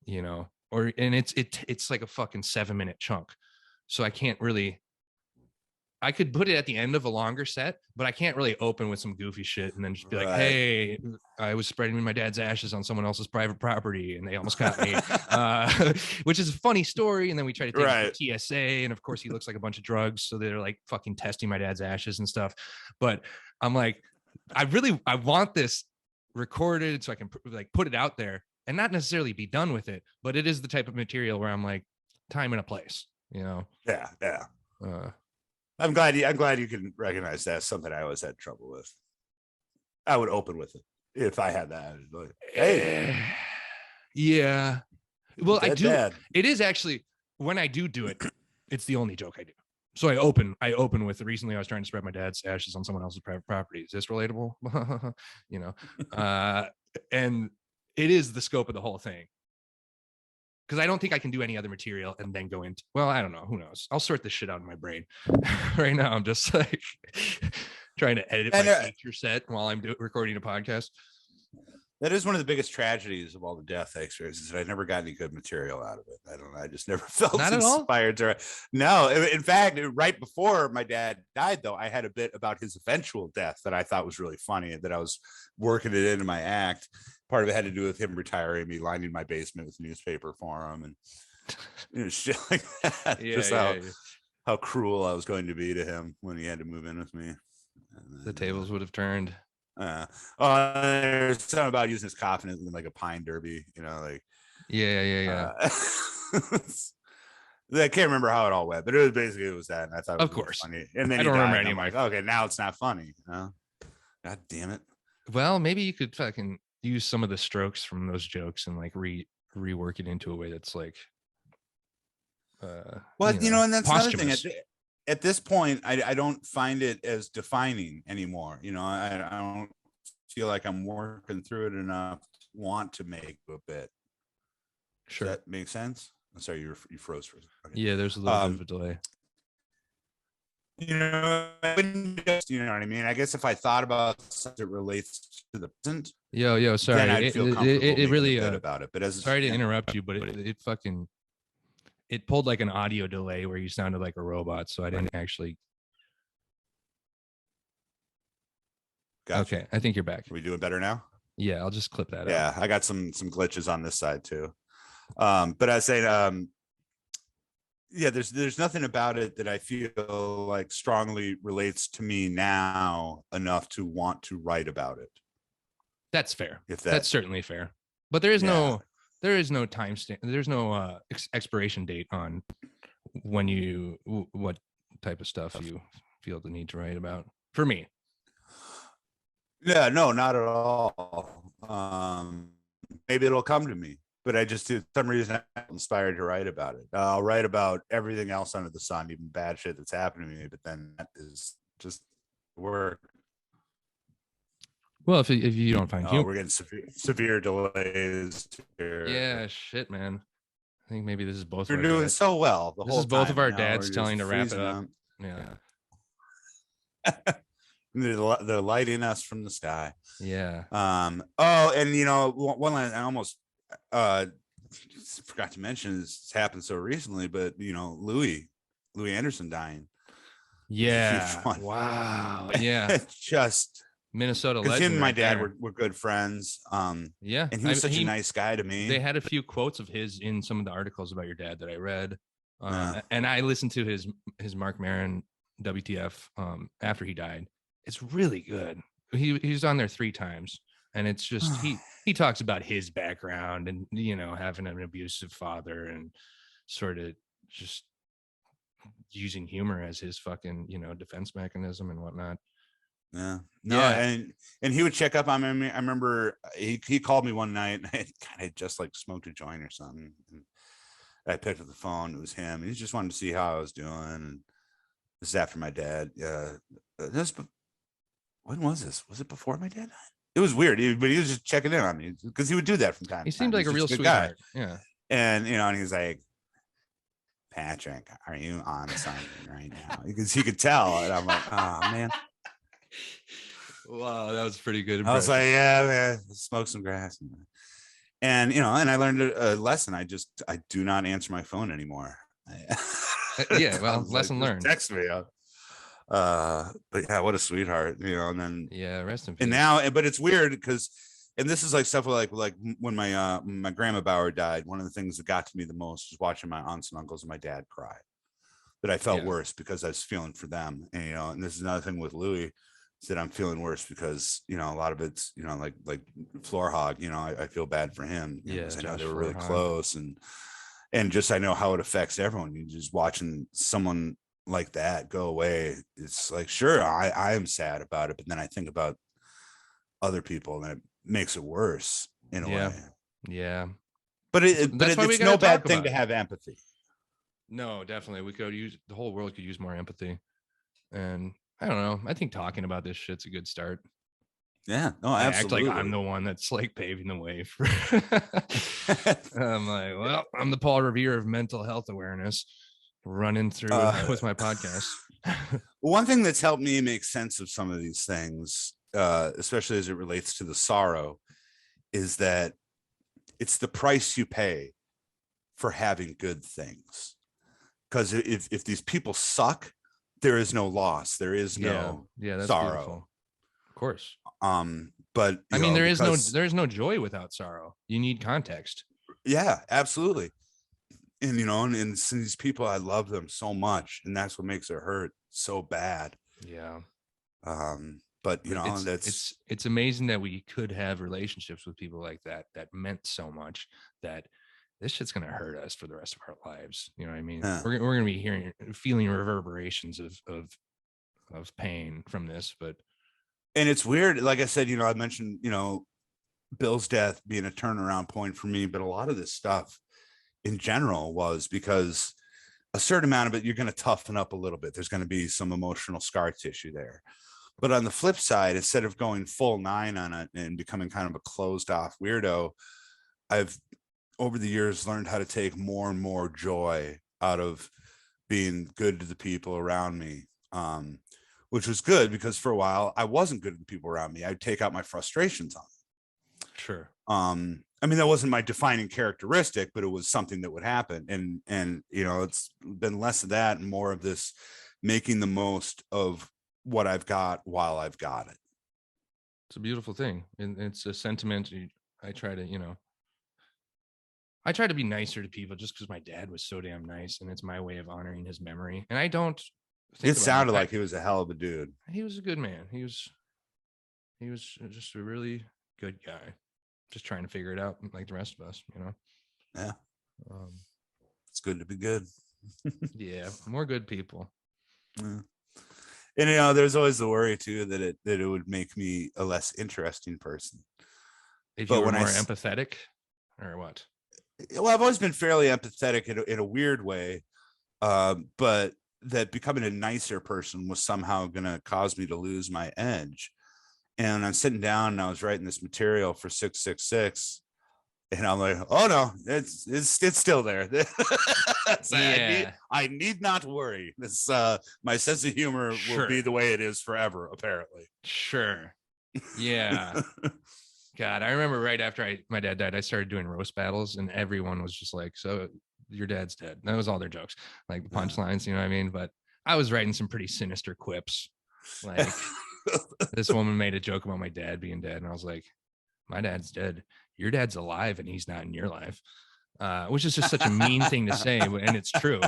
you know, and it's like a fucking 7-minute chunk. So I can't really, I could put it at the end of a longer set, but I can't really open with some goofy shit and then just be like, hey, I was spreading my dad's ashes on someone else's private property and they almost got me, which is a funny story. And then we try to take it to TSA. And of course he looks like a bunch of drugs. So they're like fucking testing my dad's ashes and stuff. But I'm like, I want this recorded so I can like put it out there and not necessarily be done with it, but it is the type of material where I'm like, time and a place, you know? Yeah. I'm glad you can recognize that's something I always had trouble with. I would open with it if I had that. Like, hey, yeah. Well, I do. Dad. It is actually when I do it, it's the only joke I do. So I open with recently I was trying to spread my dad's ashes on someone else's private property. Is this relatable? You know, and it is the scope of the whole thing. Because I don't think I can do any other material and then go into, well, I don't know. Who knows? I'll sort this shit out in my brain. Right now, I'm just like trying to edit my feature set while I'm recording a podcast. That is one of the biggest tragedies of all the death X-rays is that I never got any good material out of it. I don't know. I just never felt inspired to. No, in fact, right before my dad died, though, I had a bit about his eventual death that I thought was really funny and that I was working it into my act. Part of it had to do with him retiring me, lining my basement with newspaper for him, and you know, shit like that. How cruel I was going to be to him when he had to move in with me. And the tables would have turned. There's something about using his coffin in like a pine derby, you know, like yeah. I can't remember how it all went, but it was that, and I thought, of course, funny. And then I don't remember any. I'm like, okay, now it's not funny. God damn it. Well, maybe you could fucking use some of the strokes from those jokes and like rework it into a way that's like, you know, and that's posthumous. Another thing. At this point, I don't find it as defining anymore. You know, I don't feel like I'm working through it enough to want to make a bit. Sure. Does that make sense? I'm sorry, you froze for a second. Yeah, there's a little bit of a delay. You know, you know what I mean? I guess if I thought about something that relates to the present. Yo, sorry. Then I'd feel comfortable it really about it. But sorry to interrupt you, but it pulled like an audio delay where you sounded like a robot, so I didn't actually. Gotcha. Okay, I think you're back. Are we doing better now? Yeah, I'll just clip that out. Yeah, I got some glitches on this side too. But I say, yeah, there's nothing about it that I feel like strongly relates to me now enough to want to write about it. That's fair. That's certainly fair. But there is no time stamp. There's no expiration date on what type of stuff you feel the need to write about. For me. Yeah, no, not at all. Maybe it'll come to me. But I just, for some reason, I'm inspired to write about it. I'll write about everything else under the sun, even bad shit that's happened to me. But then that is just work. Well, if you don't find we're getting severe delays here. Yeah, shit, man. think maybe this is both. We're doing so well. This is both of our dads telling to wrap it up. Yeah. They're lighting us from the sky. Yeah. Oh, and you know, one line I almost forgot to mention, it's happened so recently, but you know, Louie Anderson dying. Yeah. Wow. Yeah. Just Minnesota legend. Because him and my dad there. were good friends. Yeah. And he was such a nice guy to me. They had a few quotes of his in some of the articles about your dad that I read. And I listened to his Mark Maron WTF after he died. It's really good. He's on there 3 times, and it's just he talks about his background and, you know, having an abusive father and sort of just using humor as his fucking, you know, defense mechanism and whatnot. Yeah. No, yeah. And he would check up on me. I remember he called me one night and I kind of just like smoked a joint or something. And I picked up the phone. It was him. And he just wanted to see how I was doing. And this is after my dad. When was this? Was it before my dad died? It was weird, but he was just checking in on me because he would do that from time to time. He seemed like a real sweetheart. Yeah. And, you know, and he's like, Patrick, are you on something right now? Because he could tell. And I'm like, oh, man. Wow, that was pretty good. I was like, yeah, man, smoke some grass. And, you know, and I learned a lesson. I do not answer my phone anymore. Yeah, well, lesson learned. Text me. But yeah, what a sweetheart, you know. And then rest in peace. And now, but it's weird because, and this is like stuff like when my grandma Bauer died, one of the things that got to me the most was watching my aunts and uncles and my dad cry. That I felt worse because I was feeling for them. And, you know, and this is another thing with Louie, that I'm feeling worse because, you know, a lot of it's, you know, like Floor Hog, you know, I feel bad for him. Yeah, I know they were really close, and just I know how it affects everyone. You just watching someone like that go away. It's like, sure, I am sad about it, but then I think about other people and it makes it worse in a way. Yeah. But it's no bad thing to have empathy. No, definitely. The whole world could use more empathy. And I don't know. I think talking about this shit's a good start. Yeah, no, absolutely. I act like I'm the one that's like paving the way for. I'm like, well, I'm the Paul Revere of mental health awareness, running through with my podcast. One thing that's helped me make sense of some of these things, especially as it relates to the sorrow, is that it's the price you pay for having good things. Because if these people suck, there is no loss. There is no that's sorrow. Beautiful. Of course. But I mean, there is no joy without sorrow. You need context. Yeah, absolutely. And, you know, and these people, I love them so much, and that's what makes it hurt so bad. Yeah. But you know, it's amazing that we could have relationships with people like that meant so much that this shit's gonna hurt us for the rest of our lives. You know what I mean? Yeah. We're gonna be feeling reverberations of pain from this, and it's weird. Like I said, you know, I mentioned, you know, Bill's death being a turnaround point for me, but a lot of this stuff in general was because a certain amount of it, you're going to toughen up a little bit. There's going to be some emotional scar tissue there. But on the flip side, instead of going full 9 on it and becoming kind of a closed off weirdo, I've over the years learned how to take more and more joy out of being good to the people around me. Which was good because for a while I wasn't good to the people around me. I'd take out my frustrations on them. Sure. I mean, that wasn't my defining characteristic, but it was something that would happen. And, you know, it's been less of that and more of this making the most of what I've got while I've got it. It's a beautiful thing. And it's a sentiment. I try to be nicer to people just because my dad was so damn nice, and it's my way of honoring his memory. And I don't think it sounded like he was a hell of a dude. He was a good man. He was just a really good guy, just trying to figure it out like the rest of us, you know? Yeah. It's good to be good. Yeah. More good people. Yeah. And, you know, there's always the worry too, that it would make me a less interesting person. If you were more empathetic or what? Well, I've always been fairly empathetic in a weird way. But that becoming a nicer person was somehow going to cause me to lose my edge. And I'm sitting down and I was writing this material for 666. And I'm like, oh no, it's still there. I need not worry. This my sense of humor will be the way it is forever, apparently. Sure. Yeah. God, I remember right after my dad died, I started doing roast battles, and everyone was just like, "So your dad's dead." That was all their jokes, like the punchlines, you know what I mean? But I was writing some pretty sinister quips. Like this woman made a joke about my dad being dead, and I was like, "My dad's dead. Your dad's alive, and he's not in your life." Which is just such a mean thing to say, and it's true.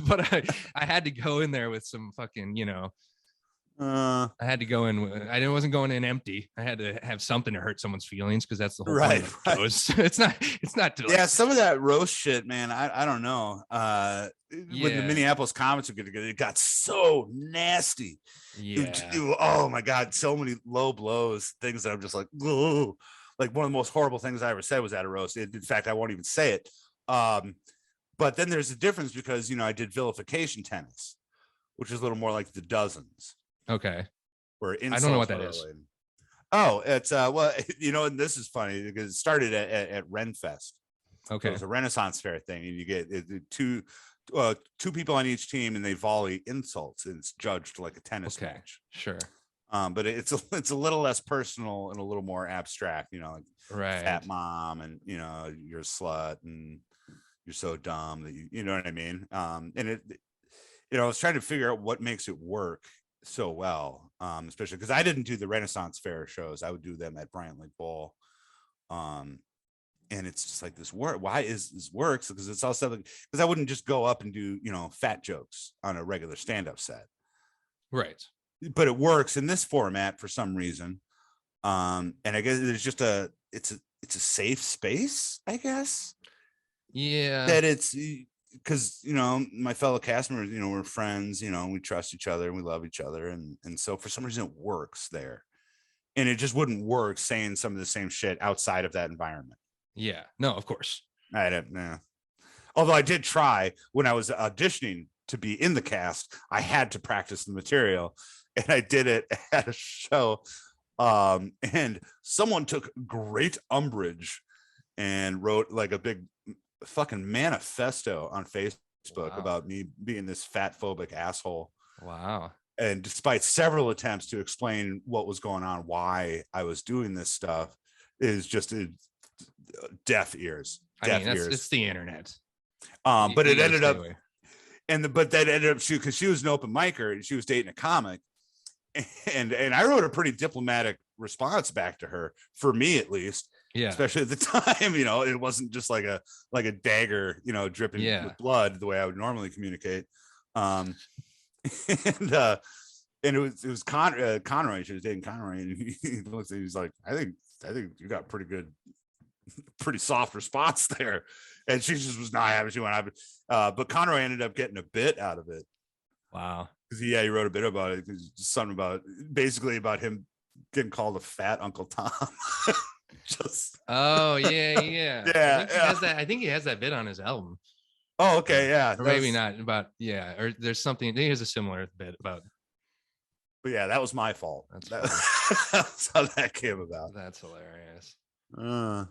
But I had to go in there with some fucking, I had to go in. I wasn't going in empty. I had to have something to hurt someone's feelings, because that's the whole point of the shows. It's not. Yeah, some of that roast shit, man. I don't know. When the Minneapolis comics were together, it got so nasty. Yeah. Oh my God, so many low blows, things that I'm just like, whoa. Like one of the most horrible things I ever said was at a roast. In fact, I won't even say it. But then there's a difference because I did vilification tennis, which is a little more like the dozens. Okay. Where I don't know what that is. Oh, it's well, and this is funny because it started at Renfest. Okay. So it's a Renaissance Fair thing, and you get two people on each team, and they volley insults, and it's judged like a tennis match. Sure. But it's a little less personal and a little more abstract, like fat mom, and you're a slut, and you're so dumb that you know what I mean. And it, I was trying to figure out what makes it work so well, especially because I didn't do the Renaissance Fair shows. I would do them at Bryant Lake Bowl, and it's just like this work. Why is this works? Because it's also because I wouldn't just go up and do fat jokes on a regular stand-up set, right? But it works in this format for some reason, and I guess there's just it's a safe space, I guess. Yeah, that it's because my fellow cast members, we're friends, we trust each other and we love each other, and so for some reason it works there, and it just wouldn't work saying some of the same shit outside of that environment. Yeah, no, of course I don't know. Although I did try when I was auditioning to be in the cast, I had to practice the material, and I did it at a show, and someone took great umbrage and wrote like a big fucking manifesto on Facebook about me being this fat phobic asshole. Wow. And despite several attempts to explain what was going on, why I was doing this stuff, is just deaf ears. It's the internet. But it ended up, but that ended up because she was an open micer and she was dating a comic, and I wrote a pretty diplomatic response back to her, for me at least. Yeah, especially at the time, it wasn't just like a dagger, dripping with blood the way I would normally communicate. And it was Conroy. She was dating Conroy, and he looks, he's like, I think you got pretty soft response there. And she just was not having. She went, but Conroy ended up getting a bit out of it. Wow. Because he wrote a bit about it. Something about him getting called a fat Uncle Tom. I think he has that bit on his album. Oh, okay, yeah, or maybe not, but or there's something. I think he has a similar bit about. But yeah, that was my fault. That's how that came about. That's hilarious. Yeah,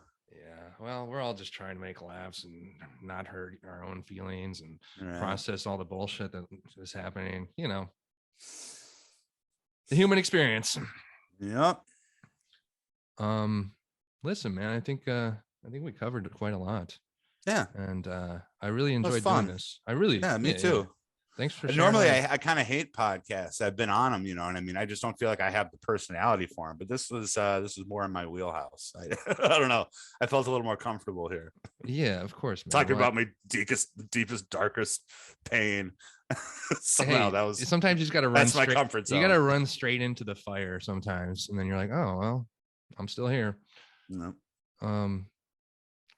well, we're all just trying to make laughs and not hurt our own feelings and process all the bullshit that is happening. The human experience. Yep. Listen, man, I think we covered quite a lot. Yeah. And I really enjoyed doing this. Me too. Yeah. Thanks for sharing. Normally I kind of hate podcasts. I've been on them, you know what I mean? I just don't feel like I have the personality for them, but this was more in my wheelhouse. I don't know. I felt a little more comfortable here. Yeah, of course, man. Talking about my deepest, darkest pain. Somehow that was, sometimes you just got to run. That's my comfort zone. You got to run straight into the fire sometimes. And then you're like, oh, well, I'm still here. No.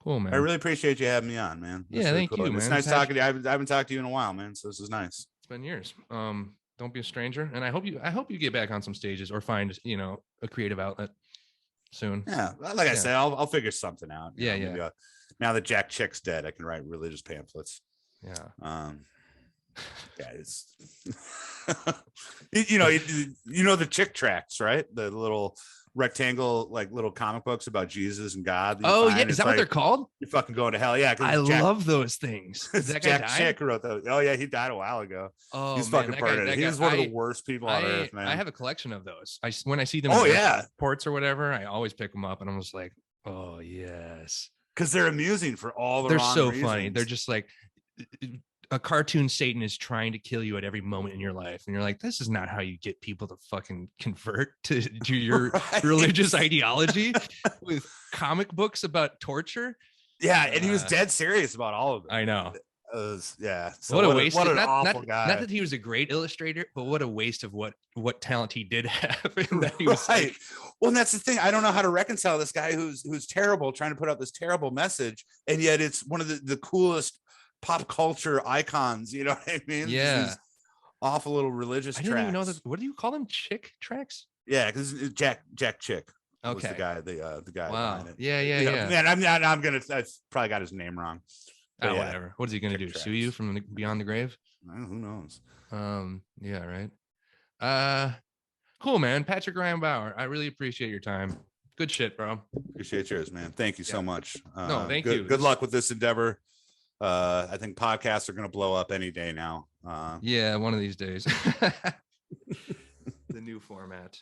Cool, man. I really appreciate you having me on, man. That's really thank cool. you, man. It's nice talking to you. I haven't talked to you in a while, man. So this is nice. It's been years. Don't be a stranger. And I hope you get back on some stages or find, a creative outlet soon. Yeah. Like I said, I'll figure something out. Yeah. Now that Jack Chick's dead, I can write religious pamphlets. Yeah. It's the Chick tracts, right? The little rectangle like little comic books about Jesus and God. Oh yeah, is that what they're called? You're fucking going to hell. Yeah, I love those things. Is that guy Jack Chick wrote those. Oh yeah, he died a while ago. Oh, he's man, fucking burned. He was one of the worst people on earth, man. I have a collection of those. When I see them ports or whatever, I always pick them up, and I'm just like, oh yes, because they're amusing for all the they're wrong so reasons. funny. They're just like a cartoon Satan is trying to kill you at every moment in your life, and you're like, this is not how you get people to fucking convert to your religious ideology with comic books about torture. Yeah, and he was dead serious about all of it. I know. Yeah. So what a waste. What an awful guy. Not that he was a great illustrator, but what a waste of what talent he did have. That he was like, well, and that's the thing. I don't know how to reconcile this guy who's terrible, trying to put out this terrible message, and yet it's one of the coolest pop culture icons. You know what I mean? Yeah. These awful little religious I tracks. didn't even know that. What do you call them? Chick tracks? Yeah, because Jack Chick. Okay. Was the guy. Wow. Yeah. Man, I probably got his name wrong. Oh, whatever. What is he gonna do? Sue you from beyond the grave? Who knows? Yeah, right. Cool, man. Patrick Ryan Bauer, I really appreciate your time. Good shit, bro. Appreciate yours, man. Thank you so much. No, thank you. Good luck with this endeavor. I think podcasts are gonna blow up any day now. Yeah, one of these days. The new format.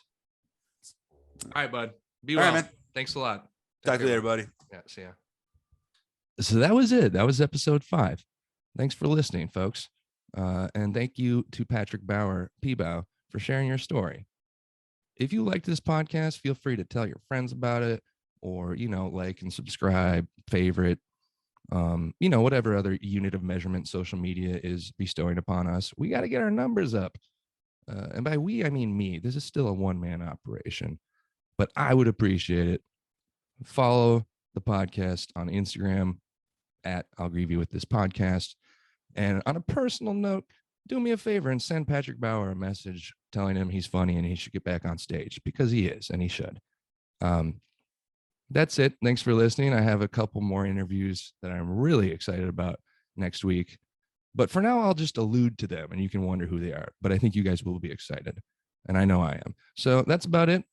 All right, bud. Be well. Man. Thanks a lot. Talk to you later, buddy. Yeah, see ya. So that was it. That was episode 5. Thanks for listening, folks. And thank you to Patrick Bauer, P-Bow, for sharing your story. If you liked this podcast, feel free to tell your friends about it, or, like and subscribe, favorite, whatever other unit of measurement social media is bestowing upon us. We got to get our numbers up. And by we, I mean me. This is still a one-man operation, but I would appreciate it. Follow the podcast on Instagram at I'll Grieve You With This Podcast. And on a personal note, do me a favor and send Patrick Bauer a message telling him he's funny and he should get back on stage, because he is, and he should. That's it. Thanks for listening. I have a couple more interviews that I'm really excited about next week, but for now, I'll just allude to them and you can wonder who they are, but I think you guys will be excited, and I know I am. So that's about it.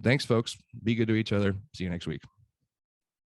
Thanks, folks. Be good to each other. See you next week.